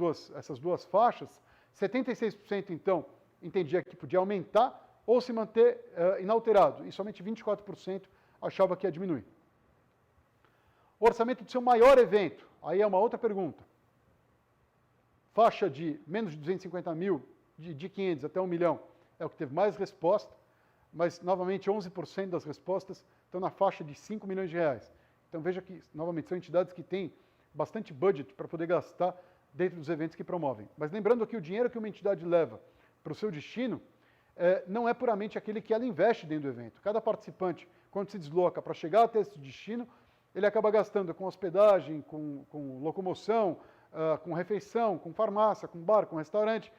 duas faixas, 76% então entendia que podia aumentar ou se manter inalterado, e somente 24% achava que ia diminuir. O orçamento do seu maior evento, aí é uma outra pergunta. Faixa de menos de 250 mil, de 500 até 1 milhão, é o que teve mais resposta, mas, novamente, 11% das respostas estão na faixa de 5 milhões de reais. Então, veja que, novamente, são entidades que têm bastante budget para poder gastar dentro dos eventos que promovem. Mas lembrando que o dinheiro que uma entidade leva para o seu destino não é puramente aquele que ela investe dentro do evento. Cada participante, quando se desloca para chegar até esse destino, ele acaba gastando com hospedagem, com locomoção, com refeição, com farmácia, com bar, com restaurante,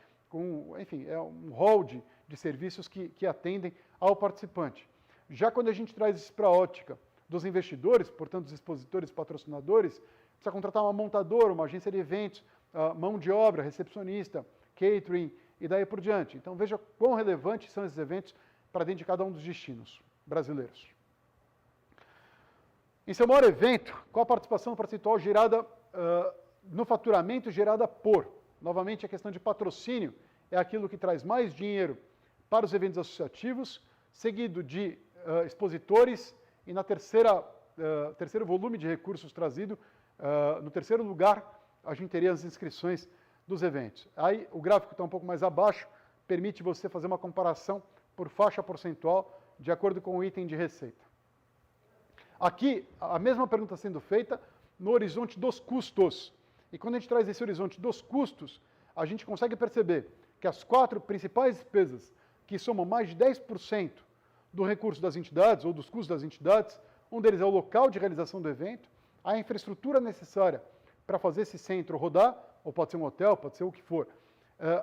enfim, é um hall de serviços que atendem ao participante. Já quando a gente traz isso para a ótica dos investidores, portanto, dos expositores e patrocinadores, precisa contratar uma montadora, uma agência de eventos, mão de obra, recepcionista, catering e daí por diante. Então veja quão relevantes são esses eventos para dentro de cada um dos destinos brasileiros. Em seu maior evento, qual a participação percentual gerada no faturamento gerada por? Novamente, a questão de patrocínio é aquilo que traz mais dinheiro para os eventos associativos, seguido de expositores e na terceiro volume de recursos trazido, no terceiro lugar, a gente teria as inscrições dos eventos. Aí o gráfico está um pouco mais abaixo, permite você fazer uma comparação por faixa percentual de acordo com o item de receita. Aqui, a mesma pergunta sendo feita no horizonte dos custos. E quando a gente traz esse horizonte dos custos, a gente consegue perceber que as 4 principais despesas, que somam mais de 10% do recurso das entidades ou dos custos das entidades, um deles é o local de realização do evento, a infraestrutura necessária para fazer esse centro rodar, ou pode ser um hotel, pode ser o que for,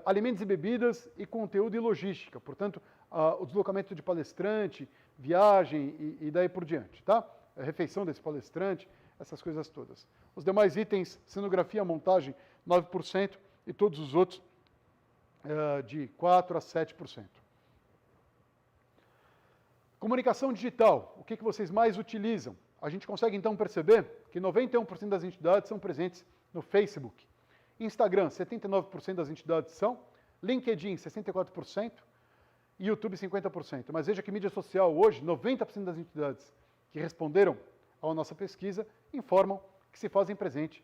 alimentos e bebidas e conteúdo e logística, portanto, o deslocamento de palestrante, viagem e daí por diante, tá? A refeição desse palestrante, essas coisas todas. Os demais itens, cenografia, montagem, 9%, e todos os outros de 4% a 7%. Comunicação digital, o que vocês mais utilizam? A gente consegue então perceber que 91% das entidades são presentes no Facebook. Instagram, 79% das entidades são. LinkedIn, 64%. E YouTube, 50%. Mas veja que mídia social hoje, 90% das entidades que responderam à nossa pesquisa informam que se fazem presentes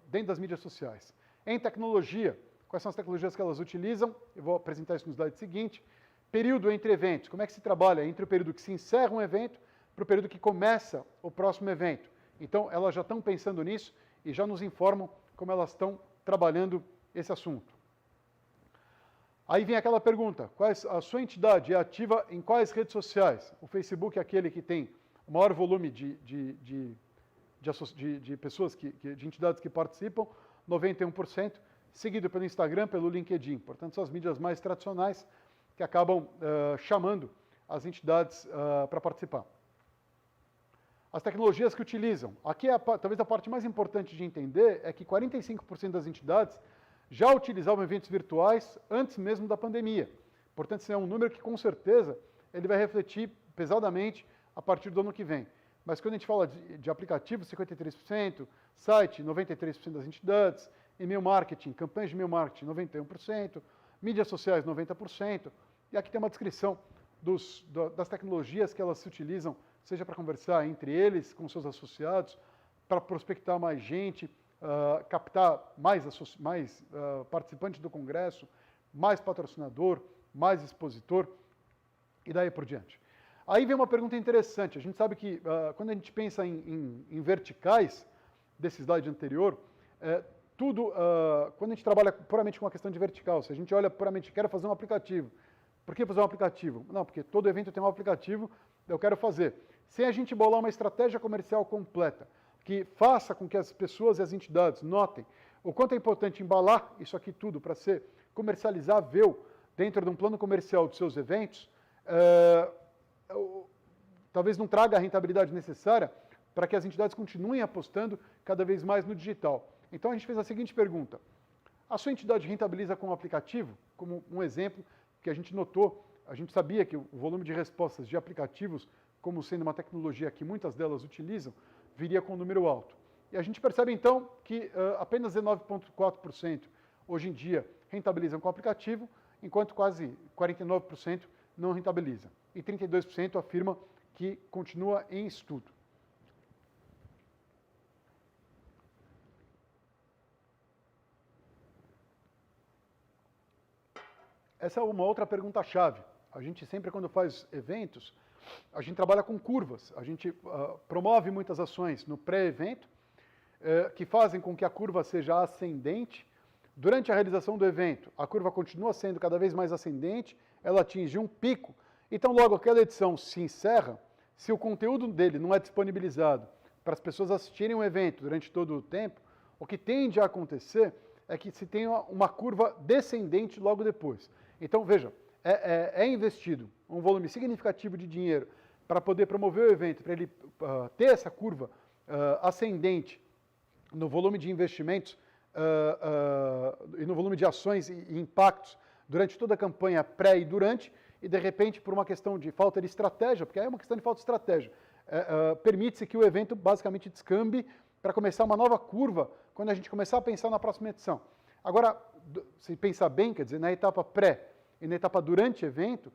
dentro das mídias sociais. Em tecnologia, quais são as tecnologias que elas utilizam? Eu vou apresentar isso no slide seguinte. Período entre eventos, como é que se trabalha entre o período que se encerra um evento para o período que começa o próximo evento. Então, elas já estão pensando nisso e já nos informam como elas estão trabalhando esse assunto. Aí vem aquela pergunta, a sua entidade é ativa em quais redes sociais? O Facebook é aquele que tem o maior volume de pessoas, de entidades que participam, 91%, seguido pelo Instagram, pelo LinkedIn. Portanto, são as mídias mais tradicionais que acabam chamando as entidades para participar. As tecnologias que utilizam. Aqui, talvez a parte mais importante de entender é que 45% das entidades já utilizavam eventos virtuais antes mesmo da pandemia. Portanto, esse é um número que, com certeza, ele vai refletir pesadamente a partir do ano que vem. Mas quando a gente fala de aplicativo, 53%, site, 93% das entidades, e-mail marketing, campanhas de e-mail marketing, 91%, mídias sociais, 90%, e aqui tem uma descrição das tecnologias que elas se utilizam, seja para conversar entre eles, com seus associados, para prospectar mais gente, captar mais participantes do congresso, mais patrocinador, mais expositor, e daí por diante. Aí vem uma pergunta interessante. A gente sabe que quando a gente pensa em verticais, desse slide anterior, quando a gente trabalha puramente com a questão de vertical, se a gente olha puramente, quero fazer um aplicativo. Por que fazer um aplicativo? Não, porque todo evento tem um aplicativo, eu quero fazer. Sem a gente bolar uma estratégia comercial completa, que faça com que as pessoas e as entidades notem o quanto é importante embalar isso aqui tudo para ser comercializável dentro de um plano comercial dos seus eventos, talvez não traga a rentabilidade necessária para que as entidades continuem apostando cada vez mais no digital. Então a gente fez a seguinte pergunta: a sua entidade rentabiliza com o aplicativo? Como um exemplo que a gente notou, a gente sabia que o volume de respostas de aplicativos, como sendo uma tecnologia que muitas delas utilizam, viria com um número alto. E a gente percebe então que apenas 19,4% hoje em dia rentabilizam com o aplicativo, enquanto quase 49% não rentabilizam. E 32% afirma que continua em estudo. Essa é uma outra pergunta-chave. A gente sempre, quando faz eventos, a gente trabalha com curvas. A gente promove muitas ações no pré-evento, que fazem com que a curva seja ascendente. Durante a realização do evento, a curva continua sendo cada vez mais ascendente, ela atinge um pico. Então, logo aquela edição se encerra, se o conteúdo dele não é disponibilizado para as pessoas assistirem o evento durante todo o tempo, o que tende a acontecer é que se tenha uma curva descendente logo depois. Então, veja, é investido um volume significativo de dinheiro para poder promover o evento, para ele ter essa curva ascendente no volume de investimentos e no volume de ações e impactos durante toda a campanha pré e durante, e de repente, por uma questão de falta de estratégia, porque é uma questão de falta de estratégia, permite-se que o evento basicamente descambe para começar uma nova curva quando a gente começar a pensar na próxima edição. Agora, se pensar bem, quer dizer, na etapa pré e na etapa durante evento,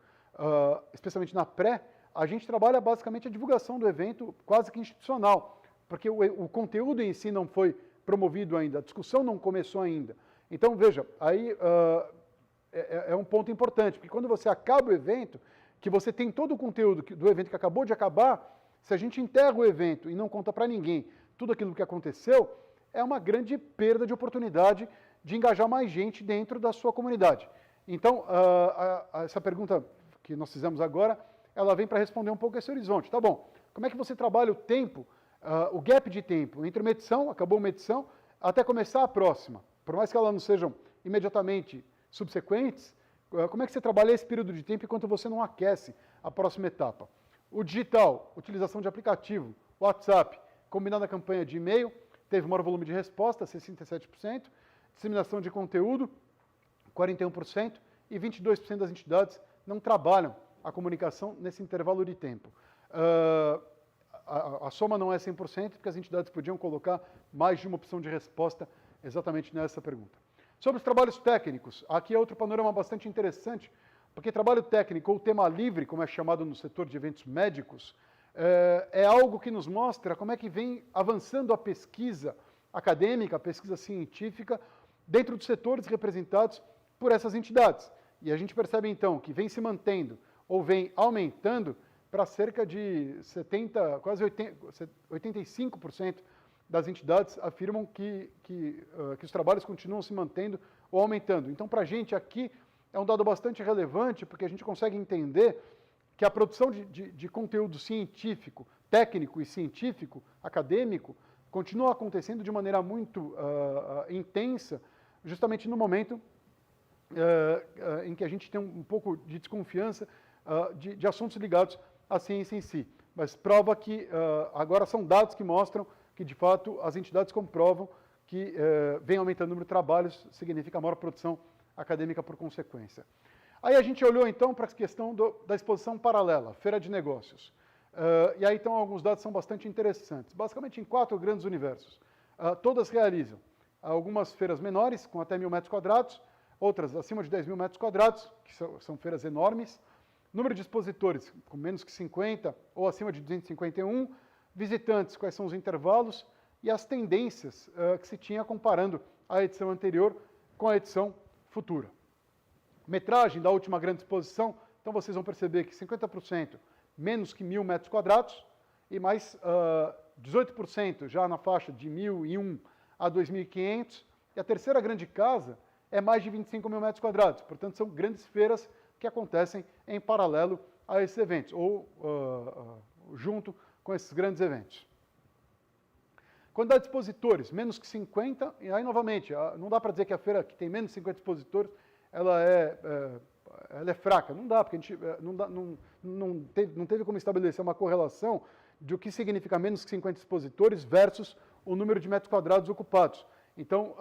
especialmente na pré, a gente trabalha basicamente a divulgação do evento quase que institucional, porque o conteúdo em si não foi promovido ainda, a discussão não começou ainda. Então, veja, aí é um ponto importante, porque quando você acaba o evento, que você tem todo o conteúdo do evento que acabou de acabar, se a gente enterra o evento e não conta para ninguém tudo aquilo que aconteceu, é uma grande perda de oportunidade de engajar mais gente dentro da sua comunidade. Então, essa pergunta que nós fizemos agora, ela vem para responder um pouco esse horizonte. Tá bom, como é que você trabalha o tempo, o gap de tempo entre uma edição, acabou uma edição, até começar a próxima? Por mais que elas não sejam imediatamente subsequentes, como é que você trabalha esse período de tempo enquanto você não aquece a próxima etapa? O digital, utilização de aplicativo, WhatsApp, combinando a campanha de e-mail, teve maior volume de resposta, 67%, disseminação de conteúdo, 41%, e 22% das entidades não trabalham a comunicação nesse intervalo de tempo. A soma não é 100%, porque as entidades podiam colocar mais de uma opção de resposta exatamente nessa pergunta. Sobre os trabalhos técnicos, aqui é outro panorama bastante interessante, porque trabalho técnico, ou tema livre, como é chamado no setor de eventos médicos, é algo que nos mostra como é que vem avançando a pesquisa acadêmica, a pesquisa científica, dentro dos setores representados por essas entidades. E a gente percebe, então, que vem se mantendo ou vem aumentando para cerca de 70%, quase 85% das entidades afirmam que os trabalhos continuam se mantendo ou aumentando. Então, para a gente aqui é um dado bastante relevante, porque a gente consegue entender que a produção de conteúdo científico, técnico e científico, acadêmico, continua acontecendo de maneira muito intensa, justamente no momento em que a gente tem um pouco de desconfiança de assuntos ligados à ciência em si. Mas prova que, agora são dados que mostram que, de fato, as entidades comprovam que vem aumentando o número de trabalhos, significa maior produção acadêmica por consequência. Aí a gente olhou, então, para a questão da exposição paralela, feira de negócios. E aí, então, alguns dados são bastante interessantes. Basicamente, em 4 grandes universos. Todas realizam algumas feiras menores, com até 1.000 metros quadrados, outras acima de 10.000 metros quadrados, que são feiras enormes. Número de expositores com menos que 50 ou acima de 251. Visitantes, quais são os intervalos e as tendências que se tinha comparando a edição anterior com a edição futura. Metragem da última grande exposição, então vocês vão perceber que 50% menos que 1.000 metros quadrados e mais 18% já na faixa de 1.001 a 2.500. E a terceira grande casa é mais de 25.000 metros quadrados. Portanto, são grandes feiras que acontecem em paralelo a esses eventos, ou junto com esses grandes eventos. Quantidade de expositores, menos que 50, e aí, novamente, não dá para dizer que a feira que tem menos de 50 expositores, ela é fraca. Não dá, porque a gente não teve como estabelecer uma correlação de o que significa menos que 50 expositores versus o número de metros quadrados ocupados. Então,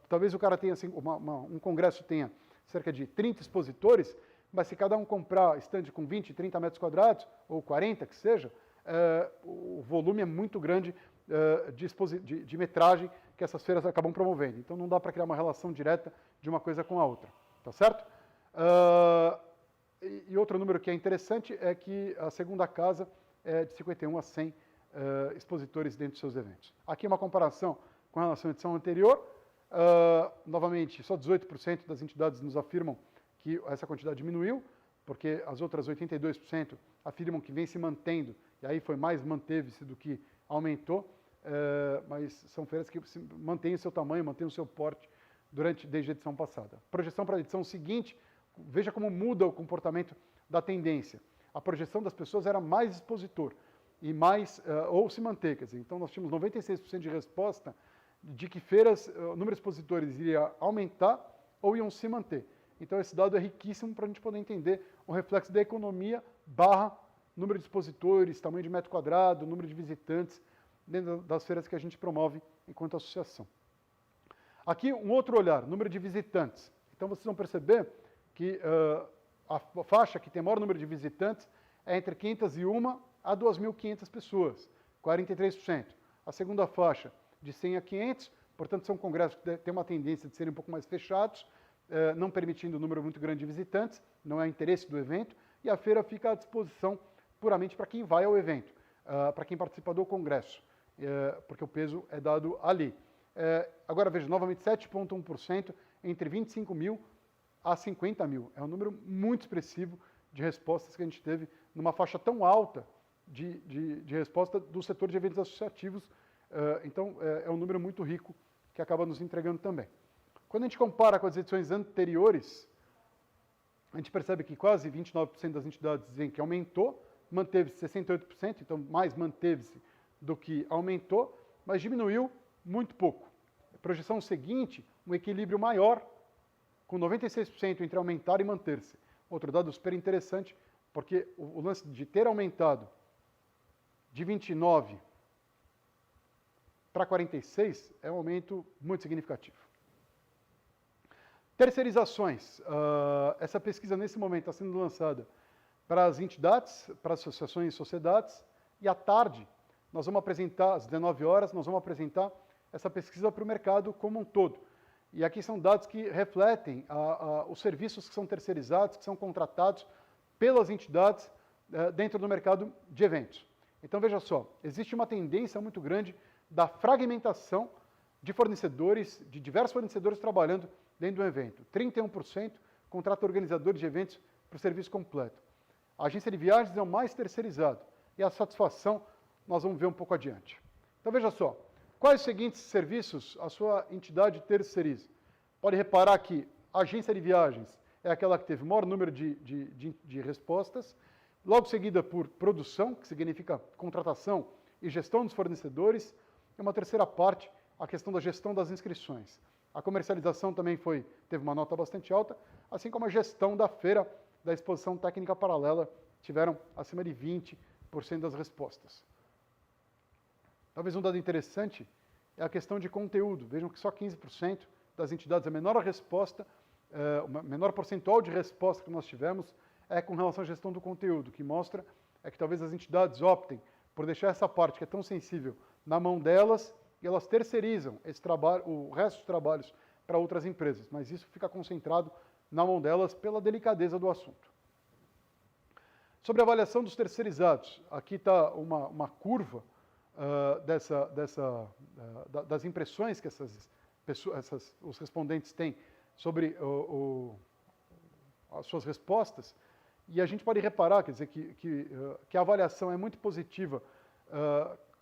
talvez o cara tenha, assim, um congresso tenha cerca de 30 expositores, mas se cada um comprar estande com 20, 30 metros quadrados, ou 40 que seja, o volume é muito grande de metragem que essas feiras acabam promovendo. Então, não dá para criar uma relação direta de uma coisa com a outra. Tá certo? E outro número que é interessante é que a segunda casa é de 51 a 100 expositores dentro de seus eventos. Aqui uma comparação com relação à edição anterior. Novamente, só 18% das entidades nos afirmam que essa quantidade diminuiu, porque as outras 82% afirmam que vem se mantendo, e aí foi mais manteve-se do que aumentou, mas são feiras que mantêm o seu tamanho, mantêm o seu porte desde a edição passada. Projeção para a edição seguinte, veja como muda o comportamento da tendência. A projeção das pessoas era mais expositor, e mais, ou se manter, quer dizer, então nós tínhamos 96% de resposta de que feiras, o número de expositores iria aumentar ou iam se manter. Então esse dado é riquíssimo para a gente poder entender o reflexo da economia barra número de expositores, tamanho de metro quadrado, número de visitantes dentro das feiras que a gente promove enquanto associação. Aqui um outro olhar, número de visitantes. Então vocês vão perceber que a faixa que tem maior número de visitantes é entre 501 a 2.500 pessoas, 43%. A segunda faixa, de 100 a 500, portanto são congressos que têm uma tendência de serem um pouco mais fechados, não permitindo um número muito grande de visitantes, não é interesse do evento, e a feira fica à disposição puramente para quem vai ao evento, para quem participa do congresso, porque o peso é dado ali. Agora veja, novamente 7,1% entre 25 mil a 50 mil. É um número muito expressivo de respostas que a gente teve numa faixa tão alta de resposta do setor de eventos associativos. Então é um número muito rico que acaba nos entregando também. Quando a gente compara com as edições anteriores, a gente percebe que quase 29% das entidades dizem que aumentou, manteve-se 68%, então mais manteve-se do que aumentou, mas diminuiu muito pouco. A projeção seguinte, um equilíbrio maior, com 96% entre aumentar e manter-se. Outro dado super interessante, porque o lance de ter aumentado de 29 para 46 é um aumento muito significativo. Terceirizações. Essa pesquisa, nesse momento, está sendo lançada para as entidades, para as associações e sociedades, e à tarde, nós vamos apresentar, às 19 horas, nós vamos apresentar essa pesquisa para o mercado como um todo. E aqui são dados que refletem os serviços que são terceirizados, que são contratados pelas entidades dentro do mercado de eventos. Então, veja só, existe uma tendência muito grande da fragmentação de fornecedores, de diversos fornecedores trabalhando dentro do evento. 31% contrata organizadores de eventos para o serviço completo. A agência de viagens é o mais terceirizado. E a satisfação nós vamos ver um pouco adiante. Então, veja só, quais os seguintes serviços a sua entidade terceiriza? Pode reparar que a agência de viagens é aquela que teve o maior número de respostas, logo seguida por produção, que significa contratação e gestão dos fornecedores, e uma terceira parte, a questão da gestão das inscrições. A comercialização também teve uma nota bastante alta, assim como a gestão da feira, da exposição técnica paralela, tiveram acima de 20% das respostas. Talvez um dado interessante é a questão de conteúdo. Vejam que só 15% das entidades, a menor resposta, o menor percentual de resposta que nós tivemos é com relação à gestão do conteúdo, que mostra que talvez as entidades optem por deixar essa parte que é tão sensível na mão delas e elas terceirizam esse trabalho, o resto dos trabalhos para outras empresas, mas isso fica concentrado na mão delas pela delicadeza do assunto. Sobre a avaliação dos terceirizados, aqui está uma curva das impressões que os respondentes têm sobre as suas respostas, e a gente pode reparar, quer dizer, que a avaliação é muito positiva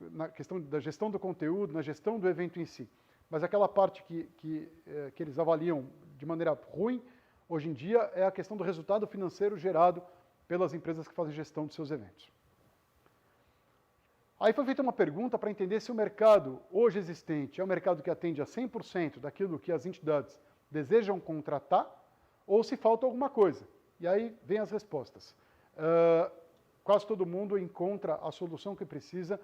na questão da gestão do conteúdo, na gestão do evento em si. Mas aquela parte que eles avaliam de maneira ruim, hoje em dia, é a questão do resultado financeiro gerado pelas empresas que fazem gestão dos seus eventos. Aí foi feita uma pergunta para entender se o mercado hoje existente é um mercado que atende a 100% daquilo que as entidades desejam contratar, ou se falta alguma coisa. E aí vem as respostas. Quase todo mundo encontra a solução que precisa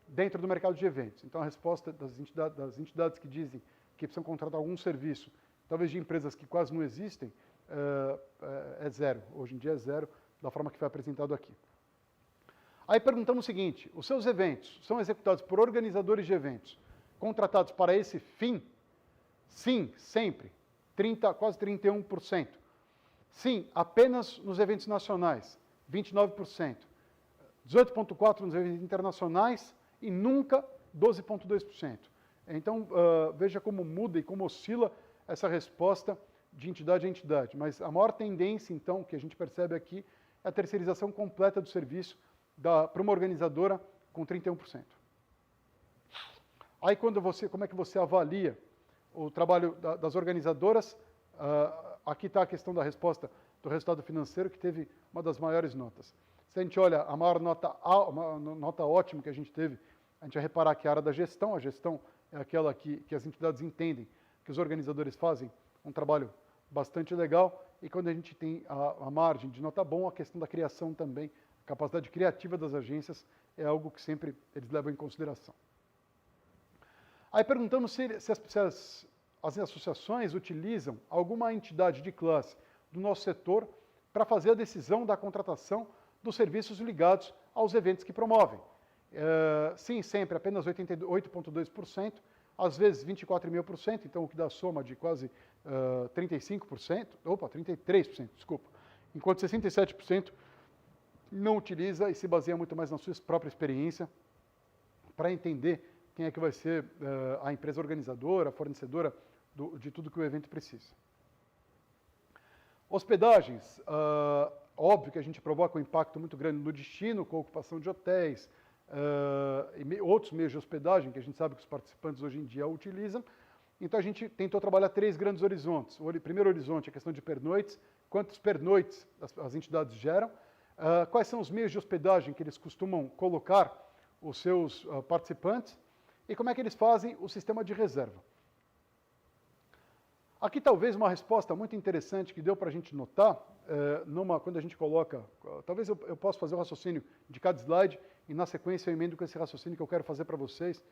dentro do mercado de eventos. Então, a resposta das entidades que dizem que precisam contratar algum serviço, talvez de empresas que quase não existem, é zero. Hoje em dia é zero, da forma que foi apresentado aqui. Aí perguntamos o seguinte: os seus eventos são executados por organizadores de eventos contratados para esse fim? Sim, sempre. Quase 31%. Sim, apenas nos eventos nacionais, 29%. 18,4% nos eventos internacionais e nunca 12,2%. Então, veja como muda e como oscila essa resposta de entidade a entidade. Mas a maior tendência, então, que a gente percebe aqui é a terceirização completa do serviço para uma organizadora com 31%. Aí, como é que você avalia o trabalho das organizadoras? Aqui está a questão da resposta do resultado financeiro, que teve uma das maiores notas. Se a gente olha a maior nota ótima que a gente teve, a gente vai reparar que a área da gestão, a gestão é aquela que as entidades entendem que os organizadores fazem um trabalho bastante legal, e quando a gente tem a margem de nota bom, a questão da criação também, a capacidade criativa das agências é algo que sempre eles levam em consideração. Aí perguntamos se as associações utilizam alguma entidade de classe do nosso setor para fazer a decisão da contratação dos serviços ligados aos eventos que promovem. Sim, sempre apenas 88,2%, às vezes 24,5%, então o que dá soma de quase 33%, desculpa. Enquanto 67% não utiliza e se baseia muito mais na sua própria experiência para entender quem é que vai ser a empresa organizadora, fornecedora de tudo que o evento precisa. Hospedagens, óbvio que a gente provoca um impacto muito grande no destino, com a ocupação de hotéis, e outros meios de hospedagem que a gente sabe que os participantes hoje em dia utilizam. Então a gente tentou trabalhar 3 grandes horizontes. O primeiro horizonte é a questão de pernoites, quantos pernoites as entidades geram, quais são os meios de hospedagem que eles costumam colocar os seus participantes e como é que eles fazem o sistema de reserva. Aqui talvez uma resposta muito interessante que deu para a gente notar, quando a gente coloca, talvez eu possa fazer o raciocínio de cada slide e na sequência eu emendo com esse raciocínio que eu quero fazer para vocês,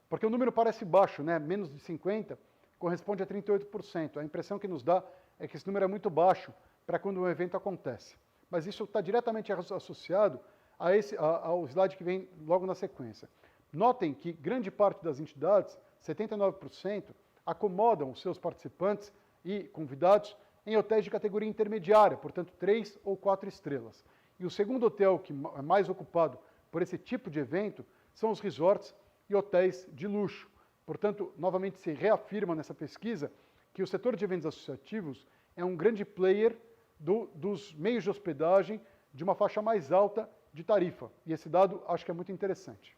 porque o número parece baixo, né? Menos de 50 corresponde a 38%. A impressão que nos dá é que esse número é muito baixo para quando um evento acontece. Mas isso está diretamente associado ao slide que vem logo na sequência. Notem que grande parte das entidades, 79%, acomodam os seus participantes e convidados em hotéis de categoria intermediária, portanto 3 ou 4 estrelas. E o segundo hotel que é mais ocupado por esse tipo de evento são os resorts e hotéis de luxo. Portanto, novamente se reafirma nessa pesquisa que o setor de eventos associativos é um grande player dos meios de hospedagem de uma faixa mais alta de tarifa. E esse dado acho que é muito interessante.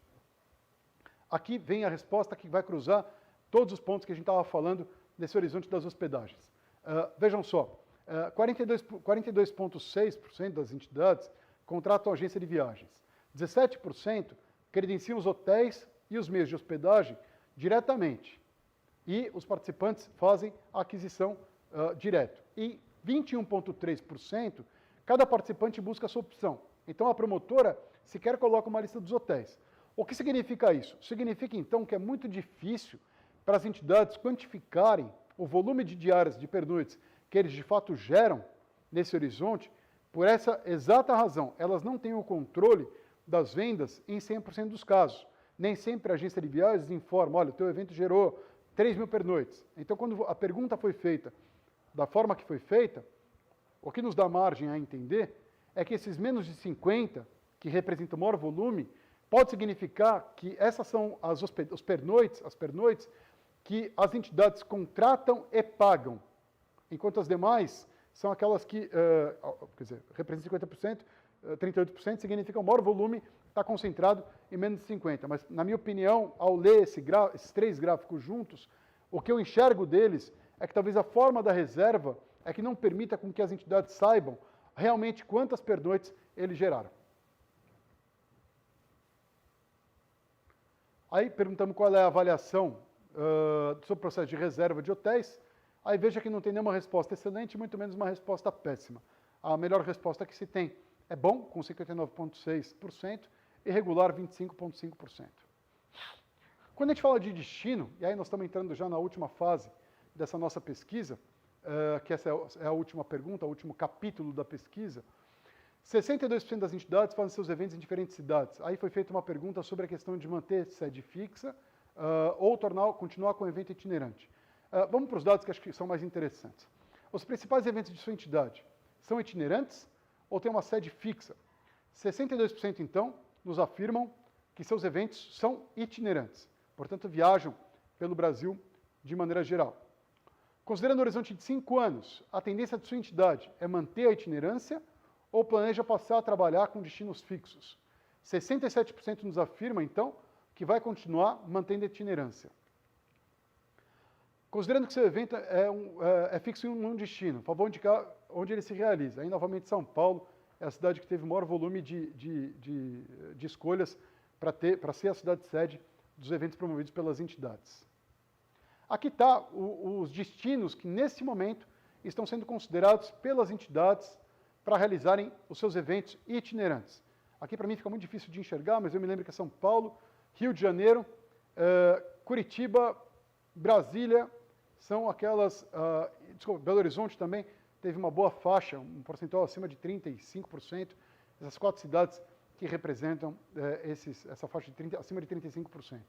Aqui vem a resposta que vai cruzar todos os pontos que a gente estava falando nesse horizonte das hospedagens. Vejam só, 42,6% das entidades contratam agência de viagens. 17% credenciam os hotéis e os meios de hospedagem diretamente. E os participantes fazem a aquisição direto. E 21,3%, cada participante busca a sua opção. Então a promotora sequer coloca uma lista dos hotéis. O que significa isso? Significa então que é muito difícil para as entidades quantificarem o volume de diárias de pernoites que eles de fato geram nesse horizonte, por essa exata razão. Elas não têm o controle das vendas em 100% dos casos. Nem sempre a agência de viagens informa, olha, o teu evento gerou 3.000 pernoites. Então, quando a pergunta foi feita da forma que foi feita, o que nos dá margem a entender é que esses menos de 50, que representam o maior volume, pode significar que essas são as pernoites que as entidades contratam e pagam, enquanto as demais são aquelas que, representam 50%, 38%, significa o maior volume está concentrado em menos de 50%. Mas, na minha opinião, ao ler esses 3 gráficos juntos, o que eu enxergo deles é que talvez a forma da reserva é que não permita com que as entidades saibam realmente quantas pernoites eles geraram. Aí perguntamos qual é a avaliação sobre o processo de reserva de hotéis. Aí veja que não tem nenhuma resposta excelente, muito menos uma resposta péssima. A melhor resposta que se tem é bom, com 59,6%, e regular, 25,5%. Quando a gente fala de destino, e aí nós estamos entrando já na última fase dessa nossa pesquisa, que essa é a última pergunta, o último capítulo da pesquisa, 62% das entidades fazem seus eventos em diferentes cidades. Aí foi feita uma pergunta sobre a questão de manter sede fixa ou continuar com o evento itinerante. Vamos para os dados que acho que são mais interessantes. Os principais eventos de sua entidade são itinerantes ou têm uma sede fixa? 62%, então, nos afirmam que seus eventos são itinerantes. Portanto, viajam pelo Brasil de maneira geral. Considerando o horizonte de 5 anos, a tendência de sua entidade é manter a itinerância ou planeja passar a trabalhar com destinos fixos? 67% nos afirma, então, que vai continuar mantendo a itinerância. Considerando que seu evento é fixo em um destino, por favor, indicar onde ele se realiza. Aí, novamente, São Paulo é a cidade que teve o maior volume de escolhas para ser a cidade-sede dos eventos promovidos pelas entidades. Aqui está os destinos que, nesse momento, estão sendo considerados pelas entidades para realizarem os seus eventos itinerantes. Aqui, para mim, fica muito difícil de enxergar, mas eu me lembro que é São Paulo, Rio de Janeiro, Curitiba, Brasília, são aquelas... desculpa, Belo Horizonte também teve uma boa faixa, um percentual acima de 35%. Essas 4 cidades que representam essa faixa de acima de 35%.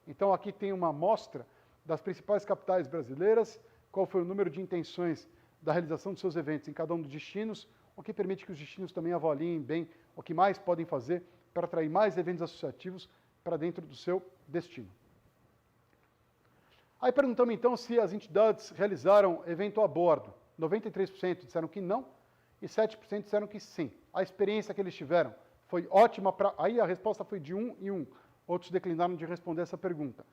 Então, aqui tem uma amostra das principais capitais brasileiras, qual foi o número de intenções da realização dos seus eventos em cada um dos destinos, o que permite que os destinos também avaliem bem o que mais podem fazer para atrair mais eventos associativos para dentro do seu destino. Aí perguntamos então se as entidades realizaram evento a bordo. 93% disseram que não e 7% disseram que sim. A experiência que eles tiveram foi ótima. Aí a resposta foi de 1 e 1. Outros declinaram de responder essa pergunta.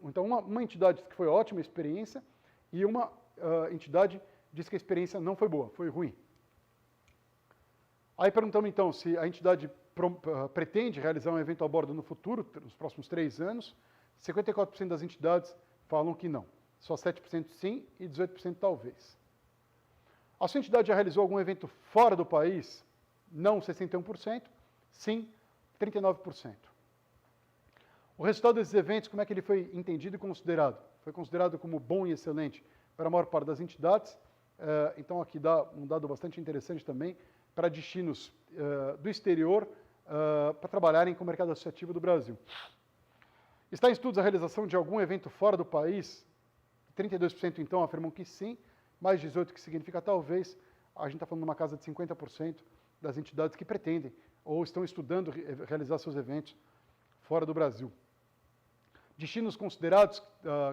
Então, uma entidade disse que foi ótima experiência e uma entidade disse que a experiência não foi boa, foi ruim. Aí perguntamos então se a entidade pretende realizar um evento a bordo no futuro, nos próximos 3 anos. 54% das entidades falam que não. Só 7% sim e 18% talvez. A sua entidade já realizou algum evento fora do país? Não, 61%. Sim, 39%. O resultado desses eventos, como é que ele foi entendido e considerado? Foi considerado como bom e excelente para a maior parte das entidades. Então, aqui dá um dado bastante interessante também para destinos do exterior para trabalharem com o mercado associativo do Brasil. Está em estudos a realização de algum evento fora do país? 32% então afirmam que sim, mais 18% que significa talvez. A gente está falando de uma casa de 50% das entidades que pretendem ou estão estudando realizar seus eventos fora do Brasil. Destinos considerados,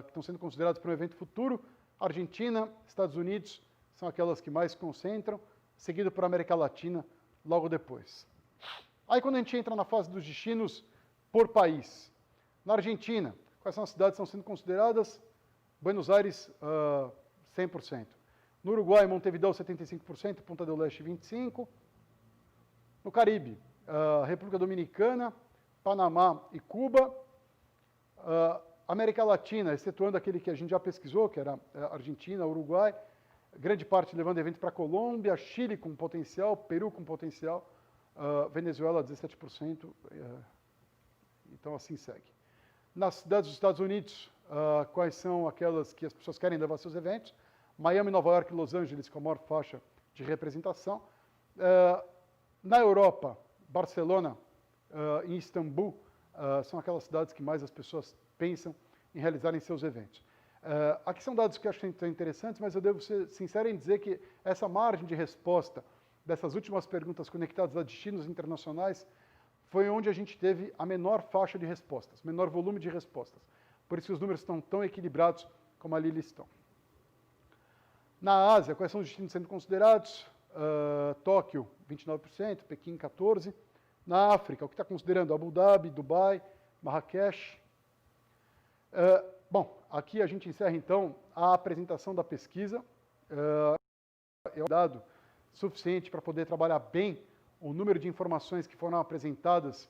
que estão sendo considerados para um evento futuro: Argentina, Estados Unidos, são aquelas que mais concentram, seguido por América Latina logo depois. Aí quando a gente entra na fase dos destinos por país, na Argentina, quais são as cidades que estão sendo consideradas? Buenos Aires, 100%. No Uruguai, Montevideo, 75%, Punta del Este, 25%. No Caribe, República Dominicana, Panamá e Cuba. América Latina, excetuando aquele que a gente já pesquisou, que era Argentina, Uruguai, grande parte levando evento para Colômbia, Chile com potencial, Peru com potencial, Venezuela 17%, então assim segue. Nas cidades dos Estados Unidos, quais são aquelas que as pessoas querem levar seus eventos? Miami, Nova York e Los Angeles com a maior faixa de representação. Na Europa, Barcelona e Istambul são aquelas cidades que mais as pessoas pensam em realizarem seus eventos. Aqui são dados que eu acho que são interessantes, mas eu devo ser sincero em dizer que essa margem de resposta dessas últimas perguntas conectadas a destinos internacionais foi onde a gente teve a menor faixa de respostas, menor volume de respostas. Por isso que os números estão tão equilibrados como ali eles estão. Na Ásia, quais são os destinos sendo considerados? Tóquio, 29%, Pequim, 14%. Na África, o que está considerando? Abu Dhabi, Dubai, Marrakech. Bom, aqui a gente encerra, então, a apresentação da pesquisa. É um dado suficiente para poder trabalhar bem o número de informações que foram apresentadas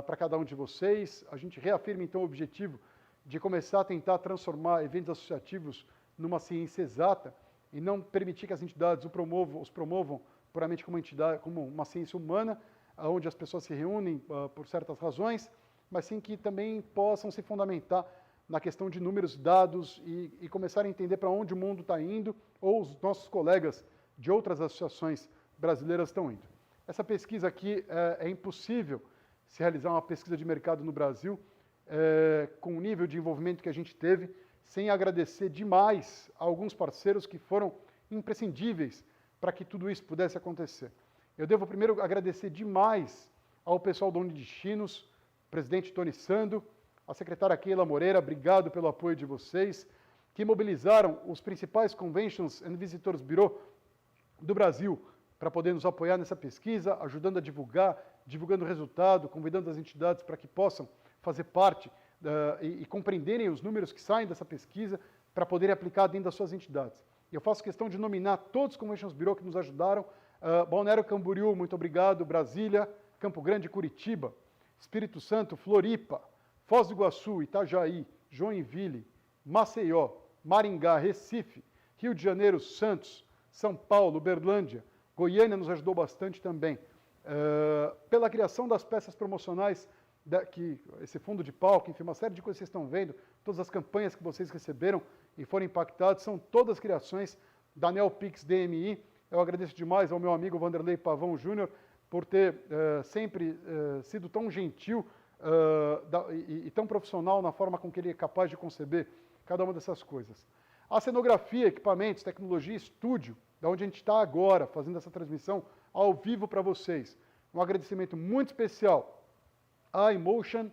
para cada um de vocês. A gente reafirma, então, o objetivo de começar a tentar transformar eventos associativos numa ciência exata e não permitir que as entidades os promovam puramente como entidade, como uma ciência humana, onde as pessoas se reúnem por certas razões, mas sim que também possam se fundamentar na questão de números, dados e começar a entender para onde o mundo está indo ou os nossos colegas de outras associações brasileiras estão indo. Essa pesquisa aqui é impossível se realizar uma pesquisa de mercado no Brasil com o nível de envolvimento que a gente teve, sem agradecer demais a alguns parceiros que foram imprescindíveis para que tudo isso pudesse acontecer. Eu devo primeiro agradecer demais ao pessoal da Unidestinos, presidente Tony Sando, a secretária Keila Moreira, obrigado pelo apoio de vocês, que mobilizaram os principais Conventions and Visitors Bureau do Brasil para poder nos apoiar nessa pesquisa, ajudando a divulgar, divulgando o resultado, convidando as entidades para que possam fazer parte e compreenderem os números que saem dessa pesquisa para poderem aplicar dentro das suas entidades. Eu faço questão de nominar todos os Conventions Bureau que nos ajudaram. Balneário Camboriú, muito obrigado. Brasília, Campo Grande, Curitiba, Espírito Santo, Floripa, Foz do Iguaçu, Itajaí, Joinville, Maceió, Maringá, Recife, Rio de Janeiro, Santos, São Paulo, Uberlândia, Goiânia nos ajudou bastante também. Pela criação das peças promocionais esse fundo de palco, enfim, uma série de coisas que vocês estão vendo, todas as campanhas que vocês receberam e foram impactados, são todas criações da Neopix DMI. Eu agradeço demais ao meu amigo Vanderlei Pavão Júnior por ter sempre sido tão gentil e tão profissional na forma com que ele é capaz de conceber cada uma dessas coisas. A cenografia, equipamentos, tecnologia, estúdio, da onde a gente está agora, fazendo essa transmissão ao vivo para vocês. Um agradecimento muito especial à iMotion,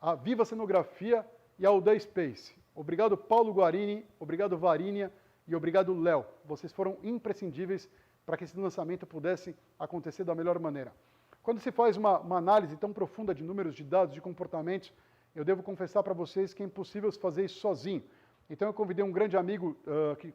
à Viva Cenografia e ao The Space. Obrigado, Paulo Guarini, obrigado, Varínia, e obrigado, Léo. Vocês foram imprescindíveis para que esse lançamento pudesse acontecer da melhor maneira. Quando se faz uma análise tão profunda de números, de dados, de comportamentos, eu devo confessar para vocês que é impossível fazer isso sozinho. Então eu convidei um grande amigo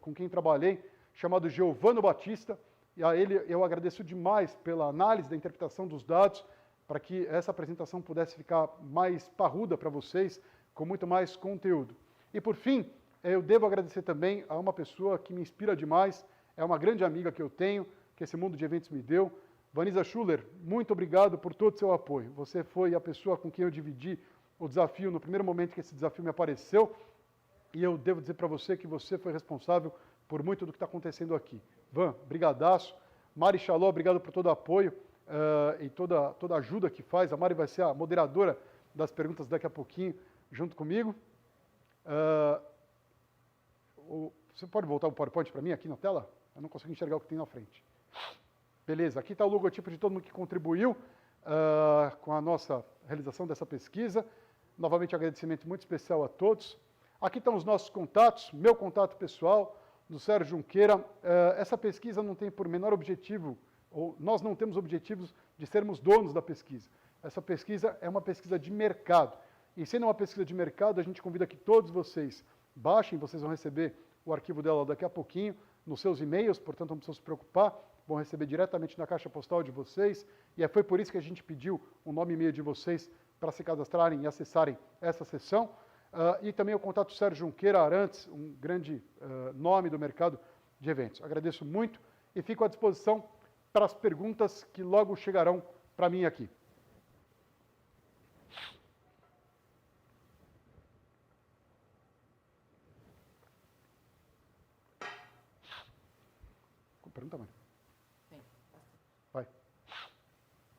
com quem trabalhei, chamado Giovano Batista, e a ele eu agradeço demais pela análise da interpretação dos dados, para que essa apresentação pudesse ficar mais parruda para vocês, com muito mais conteúdo. E por fim, eu devo agradecer também a uma pessoa que me inspira demais, é uma grande amiga que eu tenho, que esse mundo de eventos me deu. Vanessa Schuller, muito obrigado por todo o seu apoio. Você foi a pessoa com quem eu dividi o desafio no primeiro momento que esse desafio me apareceu, e eu devo dizer para você que você foi responsável por muito do que está acontecendo aqui. Van, brigadaço. Mari Chaló, obrigado por todo o apoio e toda a ajuda que faz. A Mari vai ser a moderadora das perguntas daqui a pouquinho, junto comigo. Você pode voltar o PowerPoint para mim aqui na tela? Eu não consigo enxergar o que tem na frente. Beleza, aqui está o logotipo de todo mundo que contribuiu com a nossa realização dessa pesquisa. Novamente, agradecimento muito especial a todos. Aqui estão os nossos contatos, meu contato pessoal, do Sérgio Junqueira. Essa pesquisa não tem por menor objetivo, ou nós não temos objetivos de sermos donos da pesquisa. Essa pesquisa é uma pesquisa de mercado. E sendo uma pesquisa de mercado, a gente convida que todos vocês baixem, vocês vão receber o arquivo dela daqui a pouquinho, nos seus e-mails, portanto não precisam se preocupar, vão receber diretamente na caixa postal de vocês, e foi por isso que a gente pediu o nome e e-mail de vocês para se cadastrarem e acessarem essa sessão. E também o contato Sérgio Junqueira Arantes, um grande nome do mercado de eventos. Agradeço muito e fico à disposição para as perguntas que logo chegarão para mim aqui. Pergunta, Mari. Vai.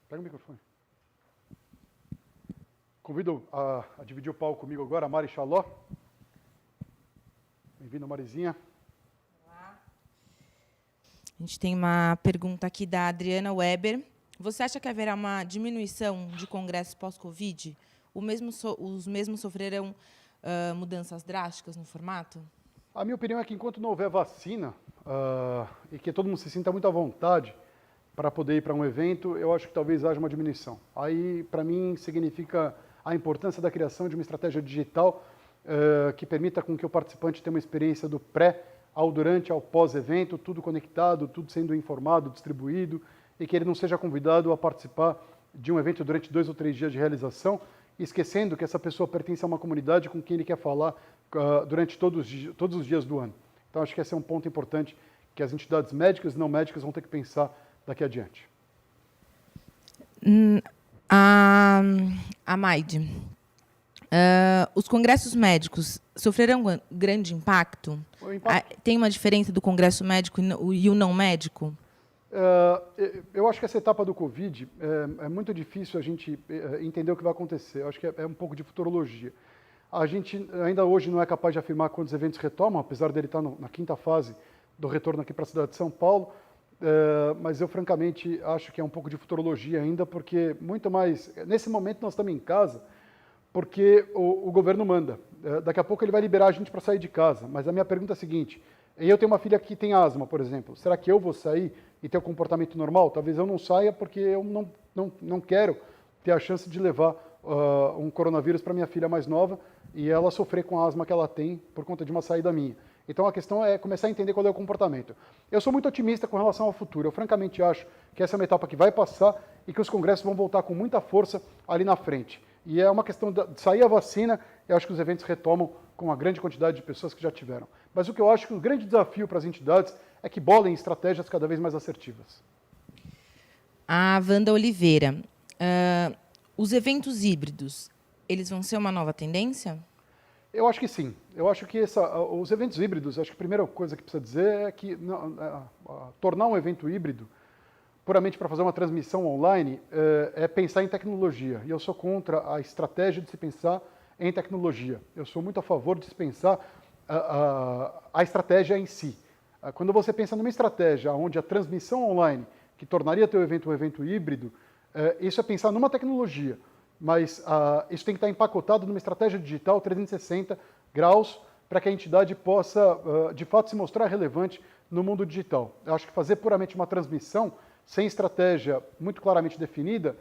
Pega o microfone. Convido a dividir o palco comigo agora a Mari Chaló. Bem-vinda, Marizinha. Olá. A gente tem uma pergunta aqui da Adriana Weber. Você acha que haverá uma diminuição de congressos pós-Covid? Os mesmos sofrerão mudanças drásticas no formato? A minha opinião é que enquanto não houver vacina e que todo mundo se sinta muito à vontade para poder ir para um evento, eu acho que talvez haja uma diminuição. Aí, para mim, significa a importância da criação de uma estratégia digital que permita com que o participante tenha uma experiência do pré ao durante, ao pós-evento, tudo conectado, tudo sendo informado, distribuído, e que ele não seja convidado a participar de um evento durante 2 ou 3 dias de realização, esquecendo que essa pessoa pertence a uma comunidade com quem ele quer falar durante todos os dias do ano. Então, acho que esse é um ponto importante que as entidades médicas e não médicas vão ter que pensar daqui adiante. A Maide, os congressos médicos sofrerão grande impacto? Tem uma diferença do congresso médico e o não médico? Eu acho que essa etapa do Covid é muito difícil a gente entender o que vai acontecer. Eu acho que é um pouco de futurologia. A gente ainda hoje não é capaz de afirmar quando os eventos retomam, apesar dele estar na 5ª fase do retorno aqui para a cidade de São Paulo, mas eu francamente acho que é um pouco de futurologia ainda, porque muito mais, nesse momento nós estamos em casa, porque o governo manda. Daqui a pouco ele vai liberar a gente para sair de casa, mas a minha pergunta é a seguinte: eu tenho uma filha que tem asma, por exemplo, será que eu vou sair e ter um comportamento normal? Talvez eu não saia porque eu não quero ter a chance de levar um coronavírus para minha filha mais nova e ela sofrer com a asma que ela tem por conta de uma saída minha. Então a questão é começar a entender qual é o comportamento. Eu sou muito otimista com relação ao futuro. Eu francamente acho que essa é uma etapa que vai passar e que os congressos vão voltar com muita força ali na frente. E é uma questão de sair a vacina, eu acho que os eventos retomam com uma grande quantidade de pessoas que já tiveram. Mas o que eu acho que o grande desafio para as entidades é que bolem estratégias cada vez mais assertivas. A Wanda Oliveira. Os eventos híbridos, eles vão ser uma nova tendência? Eu acho que sim. Eu acho que os eventos híbridos, acho que a primeira coisa que precisa dizer é que tornar um evento híbrido, puramente para fazer uma transmissão online, é pensar em tecnologia. E eu sou contra a estratégia de se pensar em tecnologia. Eu sou muito a favor de se pensar a estratégia em si. Quando você pensa numa estratégia onde a transmissão online, que tornaria teu evento um evento híbrido, isso é pensar numa tecnologia, mas isso tem que estar empacotado numa estratégia digital 360 graus para que a entidade possa, de fato, se mostrar relevante no mundo digital. Eu acho que fazer puramente uma transmissão sem estratégia muito claramente definida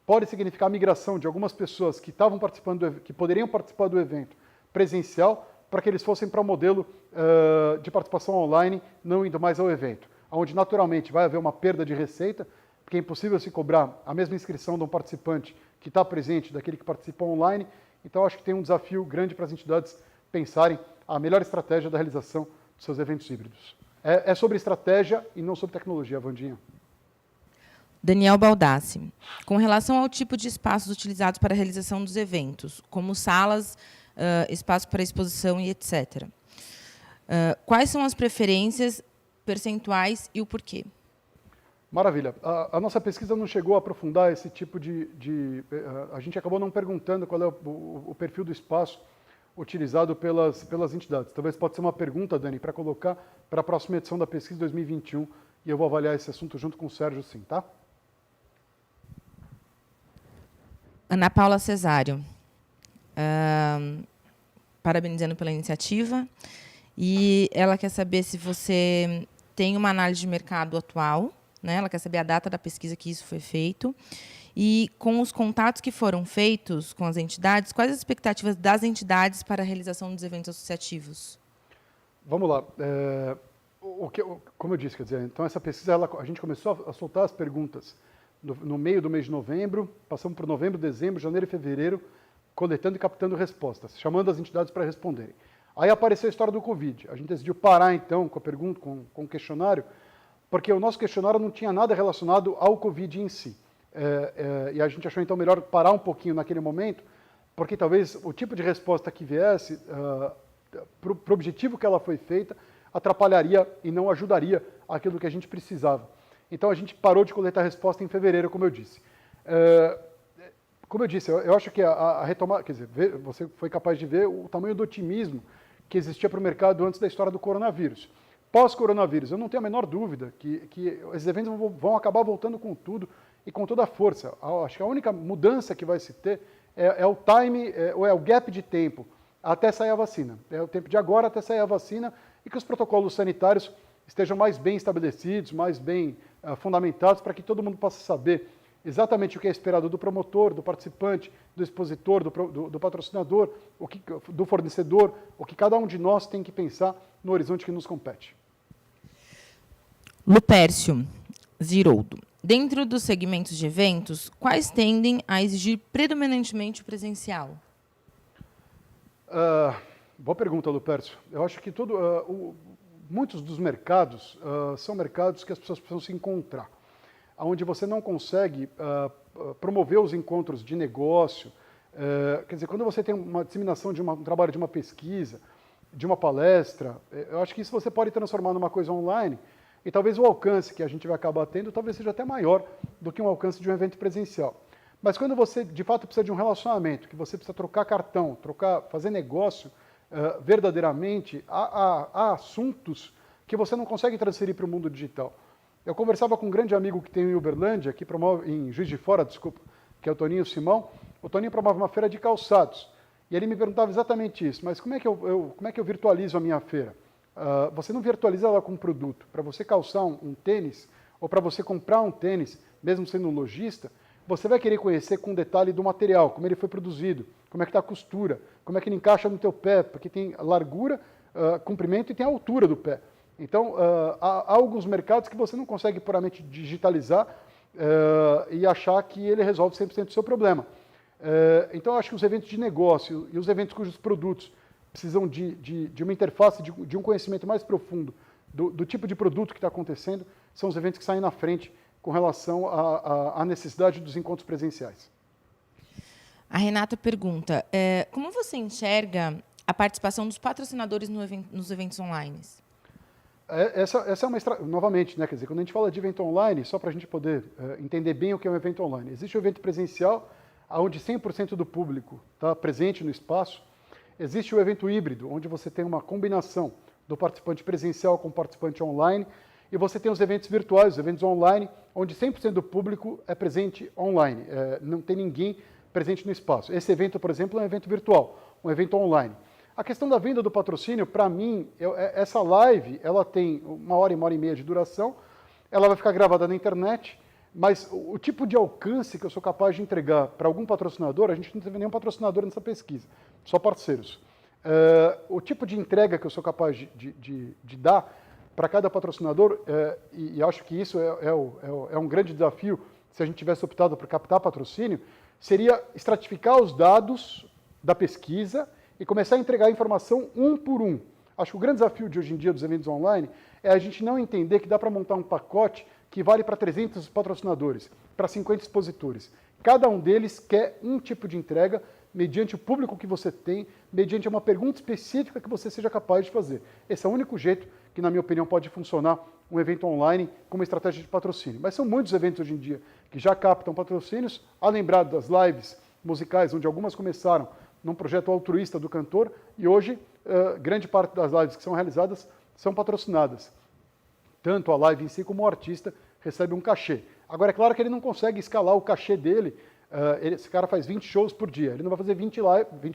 pode significar a migração de algumas pessoas que estavam participando, que poderiam participar do evento presencial, para que eles fossem para o modelo de participação online, não indo mais ao evento, onde naturalmente vai haver uma perda de receita, porque é impossível se cobrar a mesma inscrição de um participante que está presente daquele que participa online. Então, acho que tem um desafio grande para as entidades pensarem a melhor estratégia da realização dos seus eventos híbridos. É sobre estratégia e não sobre tecnologia, Vandinha. Daniel Baldassi, com relação ao tipo de espaços utilizados para a realização dos eventos, como salas, espaço para exposição e etc. Quais são as preferências percentuais e o porquê? Maravilha. A nossa pesquisa não chegou a aprofundar esse tipo a gente acabou não perguntando qual é o perfil do espaço utilizado pelas entidades. Talvez pode ser uma pergunta, Dani, para colocar para a próxima edição da pesquisa 2021, e eu vou avaliar esse assunto junto com o Sérgio, sim, tá? Ana Paula Cesário, parabenizando pela iniciativa, e ela quer saber se você tem uma análise de mercado atual, né? Ela quer saber a data da pesquisa que isso foi feito, e com os contatos que foram feitos com as entidades, quais as expectativas das entidades para a realização dos eventos associativos? Vamos lá. Como eu disse, quer dizer, então essa pesquisa, a gente começou a soltar as perguntas no meio do mês de novembro, passamos por novembro, dezembro, janeiro e fevereiro, coletando e captando respostas, chamando as entidades para responderem. Aí apareceu a história do Covid. A gente decidiu parar, então, com a pergunta, com o questionário, porque o nosso questionário não tinha nada relacionado ao Covid em si. E a gente achou, então, melhor parar um pouquinho naquele momento, porque talvez o tipo de resposta que viesse, para o objetivo que ela foi feita, atrapalharia e não ajudaria aquilo que a gente precisava. Então, a gente parou de coletar resposta em fevereiro, como eu disse. Como eu disse, eu acho que a retomada, quer dizer, você foi capaz de ver o tamanho do otimismo que existia para o mercado antes da história do coronavírus. Pós-coronavírus, eu não tenho a menor dúvida que esses eventos vão acabar voltando com tudo e com toda a força. Acho que a única mudança que vai se ter é o time, ou é o gap de tempo até sair a vacina. É o tempo de agora até sair a vacina e que os protocolos sanitários estejam mais bem estabelecidos, mais bem fundamentados, para que todo mundo possa saber exatamente o que é esperado do promotor, do participante, do expositor, do patrocinador, do fornecedor, o que cada um de nós tem que pensar no horizonte que nos compete. Lupércio Ziroldo. Dentro dos segmentos de eventos, quais tendem a exigir predominantemente o presencial? Boa pergunta, Lupércio. Eu acho que muitos dos mercados são mercados que as pessoas precisam se encontrar, onde você não consegue promover os encontros de negócio. Quer dizer, quando você tem uma disseminação de um trabalho de uma pesquisa, de uma palestra, eu acho que isso você pode transformar numa coisa online, e talvez o alcance que a gente vai acabar tendo talvez seja até maior do que um alcance de um evento presencial. Mas quando você, de fato, precisa de um relacionamento, que você precisa trocar cartão, fazer negócio verdadeiramente, há assuntos que você não consegue transferir para o mundo digital. Eu conversava com um grande amigo que tem em Uberlândia, que promove, em Juiz de Fora, desculpa, que é o Toninho Simão. O Toninho promove uma feira de calçados. E ele me perguntava exatamente isso, mas como é que eu virtualizo a minha feira? Você não virtualiza ela com um produto. Para você calçar um tênis, ou para você comprar um tênis, mesmo sendo um lojista, você vai querer conhecer com detalhe do material, como ele foi produzido, como é que está a costura, como é que ele encaixa no teu pé, porque tem largura, comprimento e tem a altura do pé. Então, há alguns mercados que você não consegue puramente digitalizar e achar que ele resolve 100% do seu problema. Então, eu acho que os eventos de negócio e os eventos cujos produtos precisam de uma interface, de um conhecimento mais profundo do tipo de produto que está acontecendo, são os eventos que saem na frente com relação à necessidade dos encontros presenciais. A Renata pergunta, como você enxerga a participação dos patrocinadores nos eventos online? Essa é uma novamente, né? Quer dizer, quando a gente fala de evento online, só para a gente poder entender bem o que é um evento online. Existe o evento presencial, onde 100% do público está presente no espaço. Existe o evento híbrido, onde você tem uma combinação do participante presencial com o participante online. E você tem os eventos virtuais, os eventos online, onde 100% do público é presente online. Não tem ninguém presente no espaço. Esse evento, por exemplo, é um evento virtual, um evento online. A questão da venda do patrocínio, para mim, essa live, ela tem 1 hora e meia de duração, ela vai ficar gravada na internet, mas o tipo de alcance que eu sou capaz de entregar para algum patrocinador, a gente não teve nenhum patrocinador nessa pesquisa, só parceiros. O tipo de entrega que eu sou capaz de dar para cada patrocinador, e acho que isso é um grande desafio, se a gente tivesse optado por captar patrocínio, seria estratificar os dados da pesquisa e começar a entregar a informação um por um. Acho que o grande desafio de hoje em dia dos eventos online é a gente não entender que dá para montar um pacote que vale para 300 patrocinadores, para 50 expositores. Cada um deles quer um tipo de entrega, mediante o público que você tem, mediante uma pergunta específica que você seja capaz de fazer. Esse é o único jeito que, na minha opinião, pode funcionar um evento online como estratégia de patrocínio. Mas são muitos eventos hoje em dia que já captam patrocínios, a lembrar das lives musicais, onde algumas começaram num projeto altruísta do cantor, e hoje grande parte das lives que são realizadas são patrocinadas. Tanto a live em si como o artista recebe um cachê. Agora, é claro que ele não consegue escalar o cachê dele. Esse cara faz 20 shows por dia, ele não vai fazer 20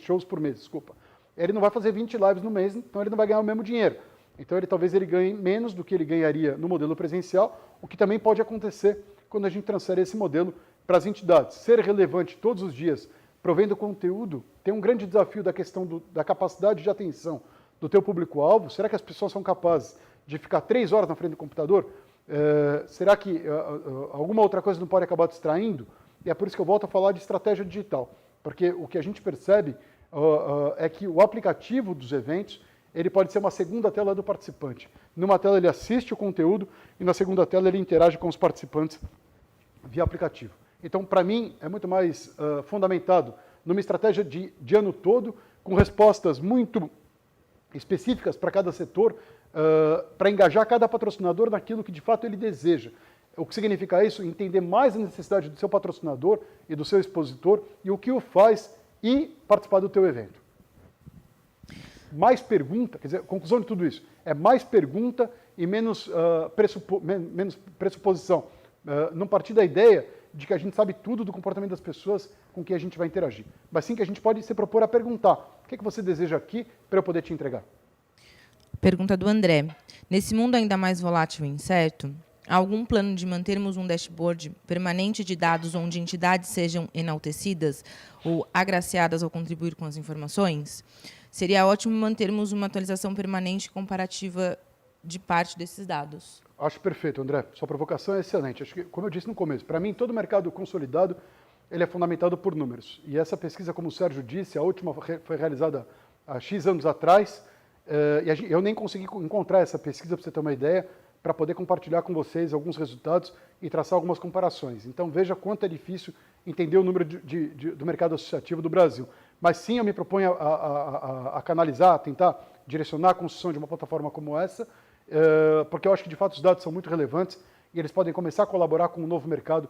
shows por mês, desculpa. Ele não vai fazer 20 lives no mês, então ele não vai ganhar o mesmo dinheiro. Então talvez ele ganhe menos do que ele ganharia no modelo presencial, o que também pode acontecer quando a gente transfere esse modelo para as entidades. Ser relevante todos os dias, provendo conteúdo, tem um grande desafio da questão da capacidade de atenção do teu público-alvo. Será que as pessoas são capazes de ficar 3 horas na frente do computador? Será que alguma outra coisa não pode acabar distraindo? E é por isso que eu volto a falar de estratégia digital, porque o que a gente percebe é que o aplicativo dos eventos, ele pode ser uma segunda tela do participante. Numa tela ele assiste o conteúdo e na segunda tela ele interage com os participantes via aplicativo. Então, para mim, é muito mais fundamentado numa estratégia de ano todo, com respostas muito específicas para cada setor, para engajar cada patrocinador naquilo que de fato ele deseja. O que significa isso? Entender mais a necessidade do seu patrocinador e do seu expositor e o que o faz e participar do teu evento. Mais pergunta, quer dizer, conclusão de tudo isso, é mais pergunta e menos pressuposição. Não partir da ideia de que a gente sabe tudo do comportamento das pessoas com quem a gente vai interagir. Mas sim que a gente pode se propor a perguntar, o que você deseja aqui para eu poder te entregar? Pergunta do André. Nesse mundo ainda mais volátil e incerto, há algum plano de mantermos um dashboard permanente de dados onde entidades sejam enaltecidas ou agraciadas ao contribuir com as informações? Seria ótimo mantermos uma atualização permanente e comparativa de parte desses dados. Acho perfeito, André. Sua provocação é excelente. Acho que, como eu disse no começo, para mim, todo mercado consolidado ele é fundamentado por números. E essa pesquisa, como o Sérgio disse, a última foi realizada há X anos atrás, e eu nem consegui encontrar essa pesquisa, para você ter uma ideia, para poder compartilhar com vocês alguns resultados e traçar algumas comparações. Então, veja quanto é difícil entender o número do mercado associativo do Brasil. Mas sim, eu me proponho a canalizar, a tentar direcionar a construção de uma plataforma como essa, porque eu acho que, de fato, os dados são muito relevantes e eles podem começar a colaborar com o novo mercado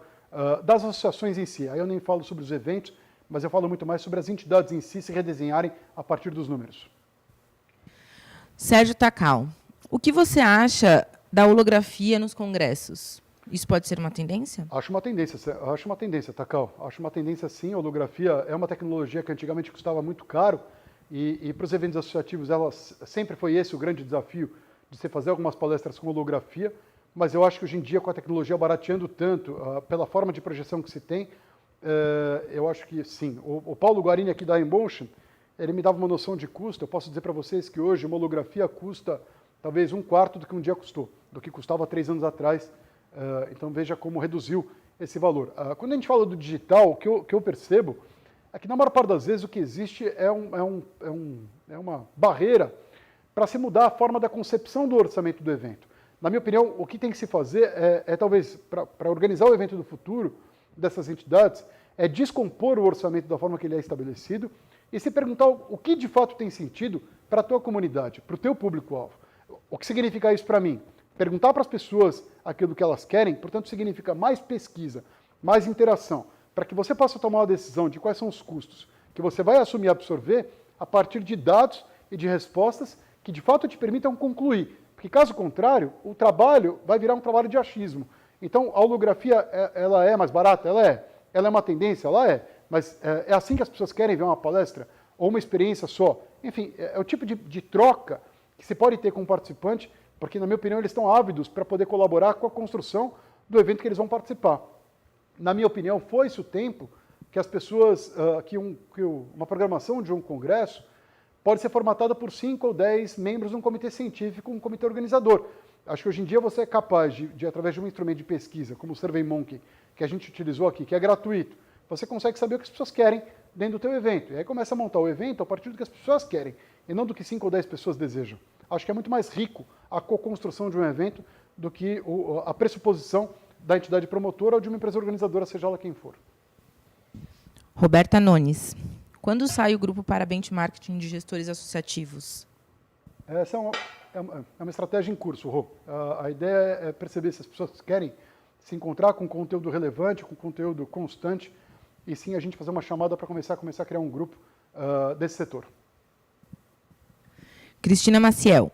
das associações em si. Aí eu nem falo sobre os eventos, mas eu falo muito mais sobre as entidades em si se redesenharem a partir dos números. Sérgio Takal, o que você acha da holografia nos congressos? Isso pode ser uma tendência? Acho uma tendência, Takal. Acho uma tendência, sim. A holografia é uma tecnologia que antigamente custava muito caro e para os eventos associativos sempre foi esse o grande desafio de você fazer algumas palestras com holografia, mas eu acho que hoje em dia, com a tecnologia barateando tanto, pela forma de projeção que se tem, eu acho que sim. O Paulo Guarini aqui da iMotion, ele me dava uma noção de custo. Eu posso dizer para vocês que hoje uma holografia custa talvez 1/4 do que um dia custou, do que custava 3 anos atrás. Então veja como reduziu esse valor. Quando a gente fala do digital, o que eu percebo é que na maior parte das vezes o que existe é uma barreira para se mudar a forma da concepção do orçamento do evento. Na minha opinião, o que tem que se fazer talvez, para organizar o evento do futuro dessas entidades, é descompor o orçamento da forma que ele é estabelecido e se perguntar o que de fato tem sentido para a tua comunidade, para o teu público-alvo. O que significa isso para mim? Perguntar para as pessoas aquilo que elas querem, portanto, significa mais pesquisa, mais interação, para que você possa tomar uma decisão de quais são os custos que você vai assumir e absorver a partir de dados e de respostas que de fato te permitam concluir. Porque caso contrário, o trabalho vai virar um trabalho de achismo. Então, a holografia, ela é mais barata? Ela é. Ela é uma tendência? Ela é. Mas é assim que as pessoas querem ver uma palestra? Ou uma experiência só? Enfim, é o tipo de troca que se pode ter com o participante, porque, na minha opinião, eles estão ávidos para poder colaborar com a construção do evento que eles vão participar. Na minha opinião, foi-se o tempo que as pessoas, uma programação de um congresso pode ser formatada por 5 ou 10 membros de um comitê científico, um comitê organizador. Acho que hoje em dia você é capaz de através de um instrumento de pesquisa, como o SurveyMonkey, que a gente utilizou aqui, que é gratuito, você consegue saber o que as pessoas querem dentro do teu evento. E aí começa a montar o evento a partir do que as pessoas querem, e não do que 5 ou 10 pessoas desejam. Acho que é muito mais rico a co-construção de um evento do que a pressuposição da entidade promotora ou de uma empresa organizadora, seja ela quem for. Roberta Nones. Quando sai o grupo para benchmarking de gestores associativos? Essa é uma estratégia em curso, Rô. A ideia é perceber se as pessoas querem se encontrar com conteúdo relevante, com conteúdo constante, e sim a gente fazer uma chamada para começar a criar um grupo desse setor. Cristina Maciel.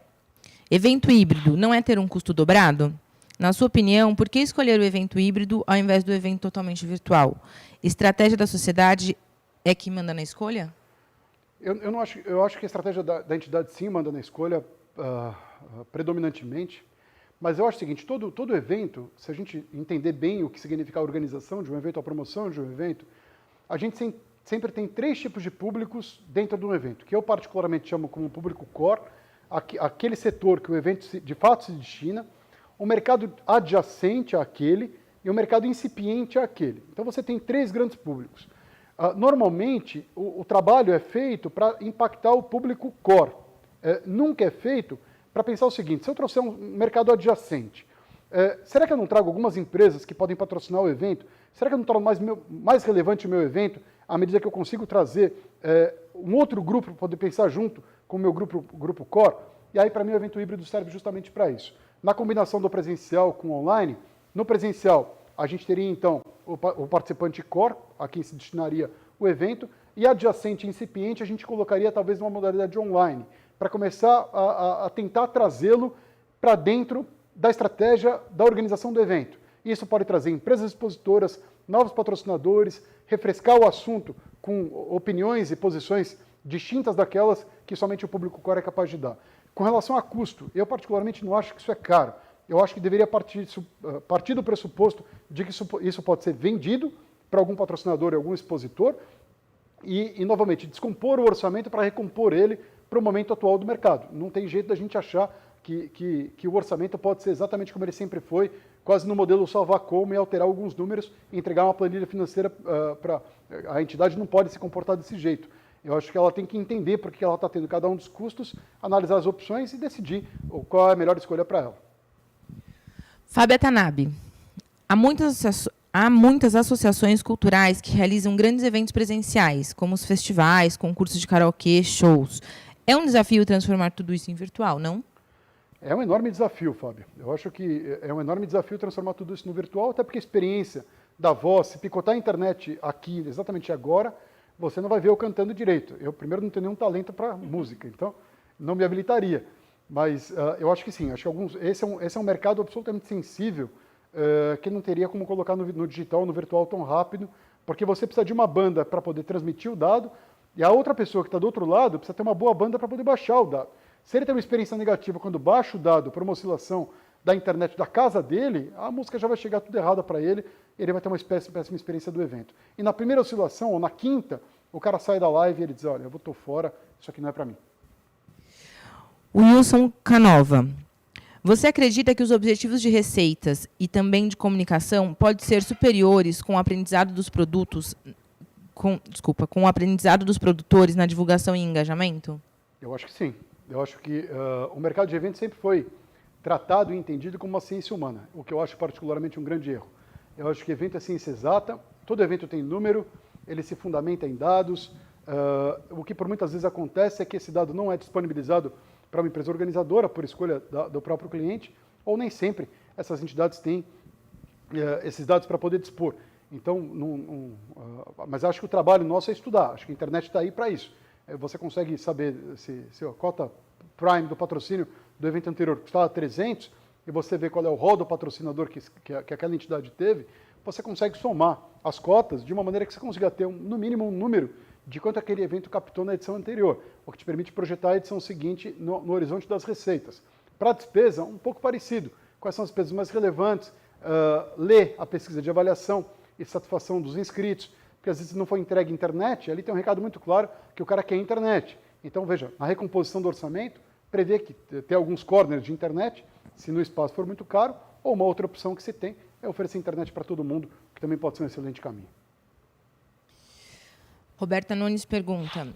Evento híbrido não é ter um custo dobrado? Na sua opinião, por que escolher o evento híbrido ao invés do evento totalmente virtual? Estratégia da sociedade é que manda na escolha? Eu acho que a estratégia da entidade sim manda na escolha predominantemente, mas eu acho o seguinte, todo evento, se a gente entender bem o que significa a organização de um evento, a promoção de um evento, a gente sempre tem 3 tipos de públicos dentro de um evento, que eu particularmente chamo como público core, aquele setor que o evento de fato se destina, o mercado adjacente àquele e o mercado incipiente àquele. Então você tem 3 grandes públicos. Normalmente, o trabalho é feito para impactar o público core. Nunca é feito para pensar o seguinte, se eu trouxer um mercado adjacente, será que eu não trago algumas empresas que podem patrocinar o evento? Será que eu não torno mais relevante o meu evento à medida que eu consigo trazer um outro grupo para poder pensar junto com o meu grupo core? E aí, para mim, o evento híbrido serve justamente para isso. Na combinação do presencial com o online, no presencial, a gente teria, então, o participante core, a quem se destinaria o evento, e adjacente e incipiente a gente colocaria talvez numa modalidade online, para começar a tentar trazê-lo para dentro da estratégia da organização do evento. Isso pode trazer empresas expositoras, novos patrocinadores, refrescar o assunto com opiniões e posições distintas daquelas que somente o público core é capaz de dar. Com relação a custo, eu particularmente não acho que isso é caro. Eu acho que deveria partir do pressuposto de que isso pode ser vendido para algum patrocinador e algum expositor e novamente, descompor o orçamento para recompor ele para o momento atual do mercado. Não tem jeito da gente achar que o orçamento pode ser exatamente como ele sempre foi, quase no modelo salvar como e alterar alguns números e entregar uma planilha financeira para... A entidade não pode se comportar desse jeito. Eu acho que ela tem que entender por que ela está tendo cada um dos custos, analisar as opções e decidir qual é a melhor escolha para ela. Fábia Tanabe. Há muitas associações culturais que realizam grandes eventos presenciais, como os festivais, concursos de karaokê, shows. É um desafio transformar tudo isso em virtual, não? É um enorme desafio, Fábio. Eu acho que é um enorme desafio transformar tudo isso no virtual, até porque a experiência da voz, se picotar a internet aqui, exatamente agora, você não vai ver eu cantando direito. Eu, primeiro, não tenho nenhum talento para música, então não me habilitaria. Mas eu acho que sim, acho que esse é um mercado absolutamente sensível, que não teria como colocar no digital, no virtual tão rápido, porque você precisa de uma banda para poder transmitir o dado, e a outra pessoa que está do outro lado precisa ter uma boa banda para poder baixar o dado. Se ele tem uma experiência negativa quando baixa o dado por uma oscilação da internet da casa dele, a música já vai chegar tudo errada para ele, ele vai ter uma péssima experiência do evento. E na primeira oscilação, ou na quinta, o cara sai da live e ele diz, olha, eu estou fora, isso aqui não é para mim. Wilson Canova. Você acredita que os objetivos de receitas e também de comunicação podem ser superiores com o aprendizado dos produtos, com o aprendizado dos produtores na divulgação e engajamento? Eu acho que sim. Eu acho que o mercado de eventos sempre foi tratado e entendido como uma ciência humana, o que eu acho particularmente um grande erro. Eu acho que evento é ciência exata Todo evento tem número, ele se fundamenta em dados. O que por muitas vezes acontece é que esse dado não é disponibilizado para uma empresa organizadora, por escolha do próprio cliente, ou nem sempre essas entidades têm esses dados para poder dispor. Então, mas acho que o trabalho nosso é estudar, acho que a internet está aí para isso. Você consegue saber se a cota Prime do patrocínio do evento anterior custava 300, e você vê qual é o rol do patrocinador que aquela entidade teve, você consegue somar as cotas de uma maneira que você consiga ter, no mínimo, um número de quanto aquele evento captou na edição anterior, o que te permite projetar a edição seguinte no horizonte das receitas. Para a despesa, um pouco parecido. Quais são as despesas mais relevantes? Ler a pesquisa de avaliação e satisfação dos inscritos, porque às vezes não foi entregue internet, ali tem um recado muito claro que o cara quer internet. Então, veja, a recomposição do orçamento prevê que tem alguns corners de internet, se no espaço for muito caro, ou uma outra opção que se tem é oferecer internet para todo mundo, que também pode ser um excelente caminho. Roberta Nunes pergunta,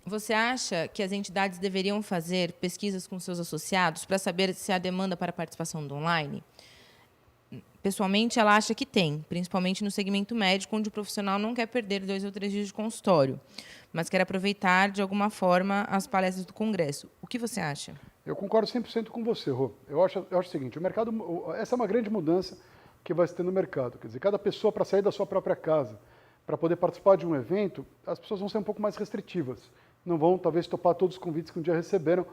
você acha que as entidades deveriam fazer pesquisas com seus associados para saber se há demanda para a participação do online? Pessoalmente, ela acha que tem, principalmente no segmento médico, onde o profissional não quer perder 2 ou 3 dias de consultório, mas quer aproveitar, de alguma forma, as palestras do Congresso. O que você acha? Eu concordo 100% com você, Rô. Eu acho o seguinte, o mercado, essa é uma grande mudança que vai se ter no mercado. Quer dizer, cada pessoa, para sair da sua própria casa, para poder participar de um evento, as pessoas vão ser um pouco mais restritivas. Não vão, talvez, topar todos os convites que um dia receberam,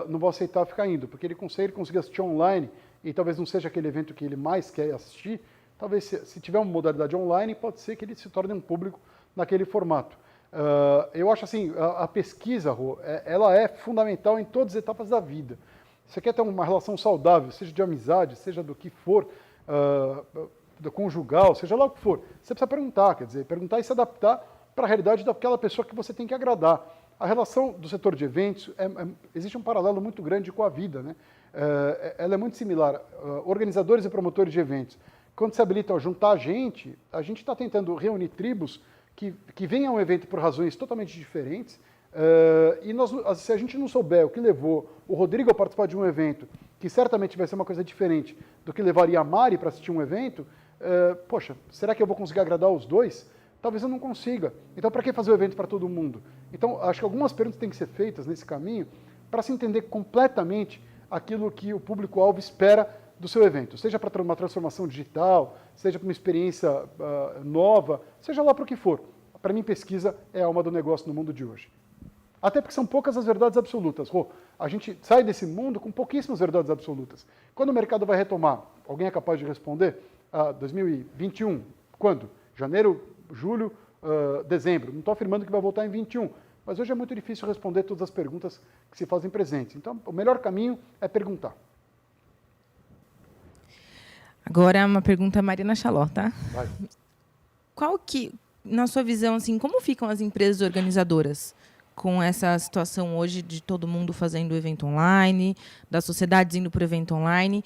não vão aceitar ficar indo, porque ele conseguir assistir online, e talvez não seja aquele evento que ele mais quer assistir, talvez se tiver uma modalidade online, pode ser que ele se torne um público naquele formato. Eu acho assim, a pesquisa, Rô, ela é fundamental em todas as etapas da vida. Você quer ter uma relação saudável, seja de amizade, seja do que for, do conjugal, seja lá o que for, você precisa perguntar, quer dizer, perguntar e se adaptar para a realidade daquela pessoa que você tem que agradar. A relação do setor de eventos, existe um paralelo muito grande com a vida, né? Ela é muito similar. Organizadores e promotores de eventos, quando se habilitam a juntar a gente está tentando reunir tribos que vêm a um evento por razões totalmente diferentes, e se a gente não souber o que levou o Rodrigo a participar de um evento, que certamente vai ser uma coisa diferente do que levaria a Mari para assistir um evento, poxa, será que eu vou conseguir agradar os dois? Talvez eu não consiga. Então, para que fazer o evento para todo mundo? Então, acho que algumas perguntas têm que ser feitas nesse caminho para se entender completamente aquilo que o público-alvo espera do seu evento, seja para uma transformação digital, seja para uma experiência nova, seja lá para o que for. Para mim, pesquisa é a alma do negócio no mundo de hoje. Até porque são poucas as verdades absolutas. A gente sai desse mundo com pouquíssimas verdades absolutas. Quando o mercado vai retomar? Alguém é capaz de responder? 2021. Quando? Janeiro, julho, dezembro. Não estou afirmando que vai voltar em 21. Mas hoje é muito difícil responder todas as perguntas que se fazem presentes. Então, o melhor caminho é perguntar. Agora, uma pergunta a Marina Chaló, tá? Vai. Qual que, na sua visão, assim, como ficam as empresas organizadoras com essa situação hoje de todo mundo fazendo evento online, das sociedades indo para o evento online?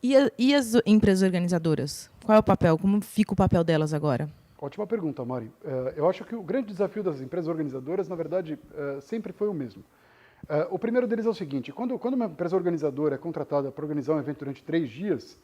E as empresas organizadoras? Qual é o papel? Como fica o papel delas agora? Ótima pergunta, Mari. Eu acho que o grande desafio das empresas organizadoras, na verdade, sempre foi o mesmo. O primeiro deles é o seguinte, quando uma empresa organizadora é contratada para organizar um evento durante 3 dias,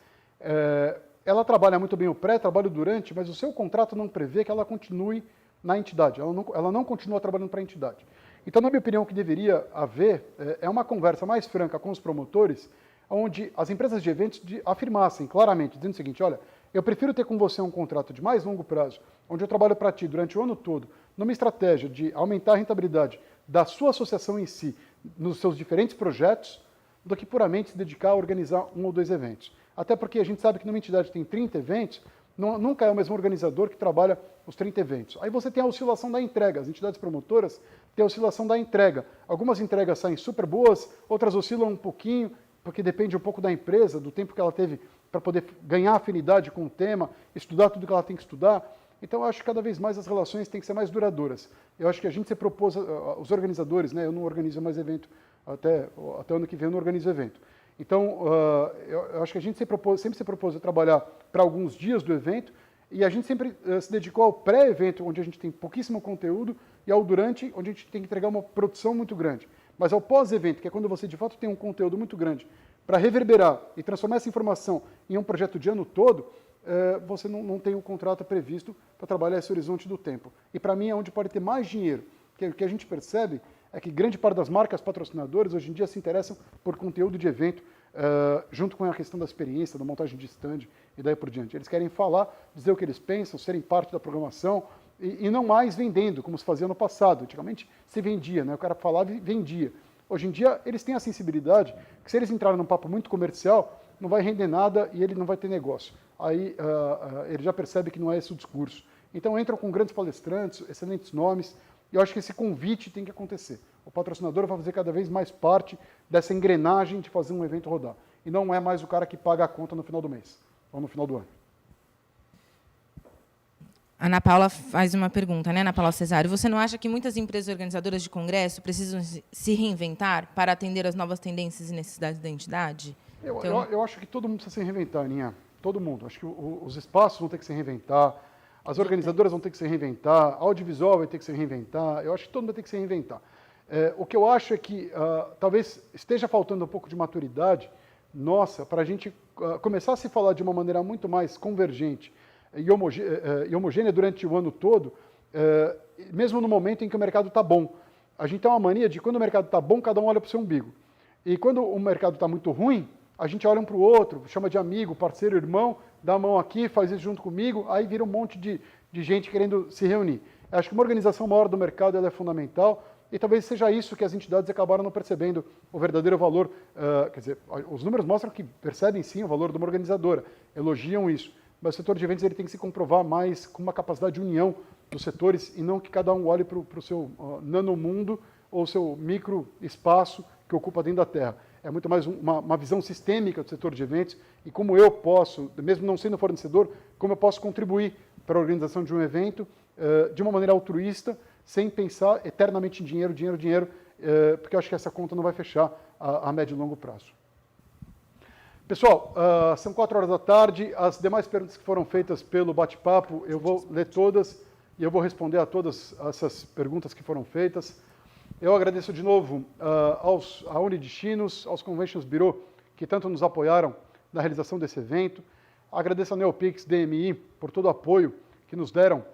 ela trabalha muito bem o pré, trabalha o durante, mas o seu contrato não prevê que ela continue na entidade, ela não continua trabalhando para a entidade. Então, na minha opinião, o que deveria haver é uma conversa mais franca com os promotores, onde as empresas de eventos afirmassem claramente, dizendo o seguinte, olha, eu prefiro ter com você um contrato de mais longo prazo, onde eu trabalho para ti durante o ano todo, numa estratégia de aumentar a rentabilidade da sua associação em si, nos seus diferentes projetos, do que puramente se dedicar a organizar 1 ou 2 eventos. Até porque a gente sabe que numa entidade que tem 30 eventos, nunca é o mesmo organizador que trabalha os 30 eventos. Aí você tem a oscilação da entrega. As entidades promotoras têm a oscilação da entrega. Algumas entregas saem super boas, outras oscilam um pouquinho, porque depende um pouco da empresa, do tempo que ela teve para poder ganhar afinidade com o tema, estudar tudo que ela tem que estudar. Então, eu acho que cada vez mais as relações têm que ser mais duradouras. Eu acho que a gente se propôs, os organizadores, né, eu não organizo mais evento, até o ano que vem eu não organizo evento. Então, eu acho que a gente sempre se propôs a trabalhar para alguns dias do evento, e a gente sempre se dedicou ao pré-evento, onde a gente tem pouquíssimo conteúdo, e ao durante, onde a gente tem que entregar uma produção muito grande. Mas ao pós-evento, que é quando você de fato tem um conteúdo muito grande, para reverberar e transformar essa informação em um projeto de ano todo, você não tem um contrato previsto para trabalhar esse horizonte do tempo. E para mim é onde pode ter mais dinheiro. Porque o que a gente percebe é que grande parte das marcas patrocinadoras hoje em dia se interessam por conteúdo de evento, junto com a questão da experiência, da montagem de stand e daí por diante. Eles querem falar, dizer o que eles pensam, serem parte da programação e não mais vendendo, como se fazia no passado. Antigamente se vendia, né? O cara falava e vendia. Hoje em dia eles têm a sensibilidade que se eles entrarem num papo muito comercial, não vai render nada e ele não vai ter negócio. Aí ele já percebe que não é esse o discurso. Então entram com grandes palestrantes, excelentes nomes, e eu acho que esse convite tem que acontecer. O patrocinador vai fazer cada vez mais parte dessa engrenagem de fazer um evento rodar. E não é mais o cara que paga a conta no final do mês, ou no final do ano. Ana Paula faz uma pergunta, né, Ana Paula Cesário? Você não acha que muitas empresas organizadoras de congresso precisam se reinventar para atender às novas tendências e necessidades da entidade? Eu acho que todo mundo precisa se reinventar, Aninha. Todo mundo. Acho que os espaços vão ter que se reinventar, as organizadoras vão ter que se reinventar, a audiovisual vai ter que se reinventar. Eu acho que todo mundo vai ter que se reinventar. O que eu acho é que talvez esteja faltando um pouco de maturidade nossa para a gente começar a se falar de uma maneira muito mais convergente e homogênea durante o ano todo, mesmo no momento em que o mercado está bom. A gente tem uma mania de quando o mercado está bom, cada um olha para o seu umbigo. E quando o mercado está muito ruim, a gente olha um para o outro, chama de amigo, parceiro, irmão, dá a mão aqui, faz isso junto comigo, aí vira um monte de gente querendo se reunir. Eu acho que uma organização maior do mercado ela é fundamental e talvez seja isso que as entidades acabaram não percebendo o verdadeiro valor. Quer dizer, os números mostram que percebem sim o valor de uma organizadora, elogiam isso, mas o setor de eventos ele tem que se comprovar mais com uma capacidade de união dos setores e não que cada um olhe para o seu nanomundo ou seu micro espaço que ocupa dentro da Terra. É muito mais uma visão sistêmica do setor de eventos e como eu posso, mesmo não sendo fornecedor, como eu posso contribuir para a organização de um evento de uma maneira altruísta, sem pensar eternamente em dinheiro, porque eu acho que essa conta não vai fechar a médio e longo prazo. Pessoal, são 4 horas da tarde, as demais perguntas que foram feitas pelo bate-papo, eu vou ler todas e eu vou responder a todas essas perguntas que foram feitas. Eu agradeço de novo à Unidestinos, aos Conventions Bureau, que tanto nos apoiaram na realização desse evento. Agradeço a Neopix, DMI, por todo o apoio que nos deram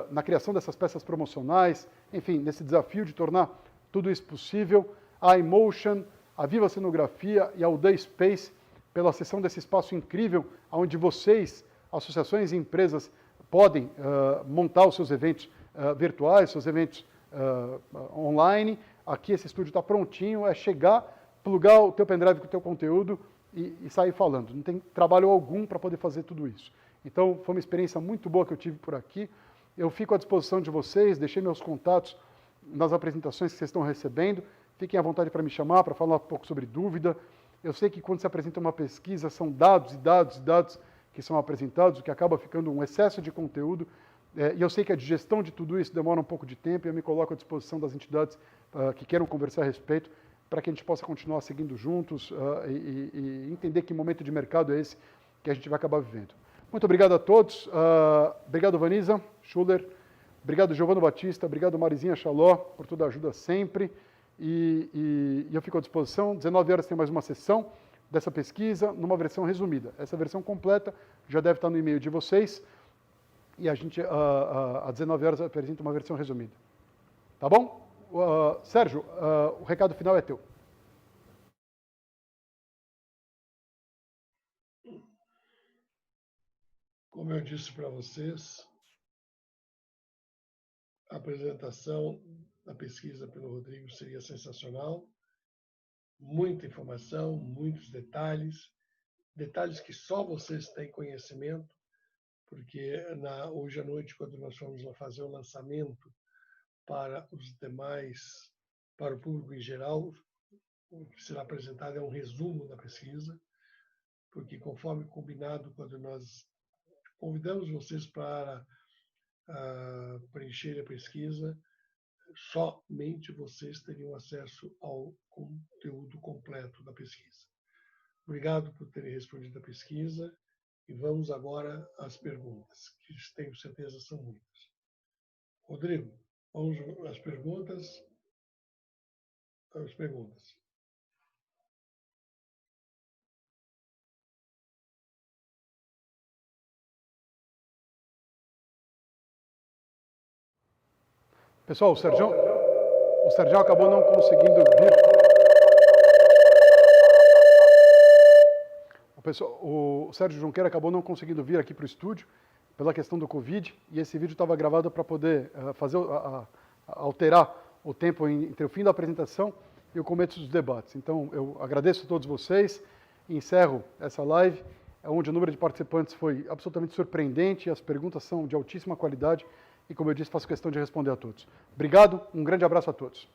na criação dessas peças promocionais, enfim, nesse desafio de tornar tudo isso possível. A iMotion, a Viva Cenografia e ao The Space, pela cessão desse espaço incrível, onde vocês, associações e empresas, podem montar os seus eventos virtuais, seus eventos online. Aqui esse estúdio está prontinho, é chegar, plugar o teu pendrive com o teu conteúdo e sair falando. Não tem trabalho algum para poder fazer tudo isso. Então, foi uma experiência muito boa que eu tive por aqui. Eu fico à disposição de vocês, deixei meus contatos nas apresentações que vocês estão recebendo. Fiquem à vontade para me chamar, para falar um pouco sobre dúvida. Eu sei que quando se apresenta uma pesquisa, são dados e dados e dados que são apresentados, o que acaba ficando um excesso de conteúdo. E eu sei que a digestão de tudo isso demora um pouco de tempo e eu me coloco à disposição das entidades que queiram conversar a respeito para que a gente possa continuar seguindo juntos e entender que momento de mercado é esse que a gente vai acabar vivendo. Muito obrigado a todos. Obrigado, Vanisa Schuller. Obrigado, Giovano Batista. Obrigado, Marizinha Chaló, por toda a ajuda sempre. E eu fico à disposição. 19 horas tem mais uma sessão dessa pesquisa, numa versão resumida. Essa versão completa já deve estar no e-mail de vocês. E a gente, às 19 horas, apresenta uma versão resumida. Tá bom? Sérgio, o recado final é teu. Como eu disse para vocês, a apresentação da pesquisa pelo Rodrigo seria sensacional. Muita informação, muitos detalhes que só vocês têm conhecimento, porque hoje à noite, quando nós formos lá fazer o lançamento para os demais, para o público em geral, o que será apresentado é um resumo da pesquisa, porque conforme combinado, quando nós convidamos vocês para preencher a pesquisa, somente vocês teriam acesso ao conteúdo completo da pesquisa. Obrigado por terem respondido a pesquisa e vamos agora às perguntas, que tenho certeza são muitas. Rodrigo, vamos às perguntas. Pessoal, o Sérgio acabou não conseguindo vir. O Sérgio Junqueira acabou não conseguindo vir aqui para o estúdio pela questão do Covid, e esse vídeo estava gravado para poder alterar o tempo entre o fim da apresentação e o começo dos debates. Então, eu agradeço a todos vocês e encerro essa live, onde o número de participantes foi absolutamente surpreendente, as perguntas são de altíssima qualidade e, como eu disse, faço questão de responder a todos. Obrigado, um grande abraço a todos.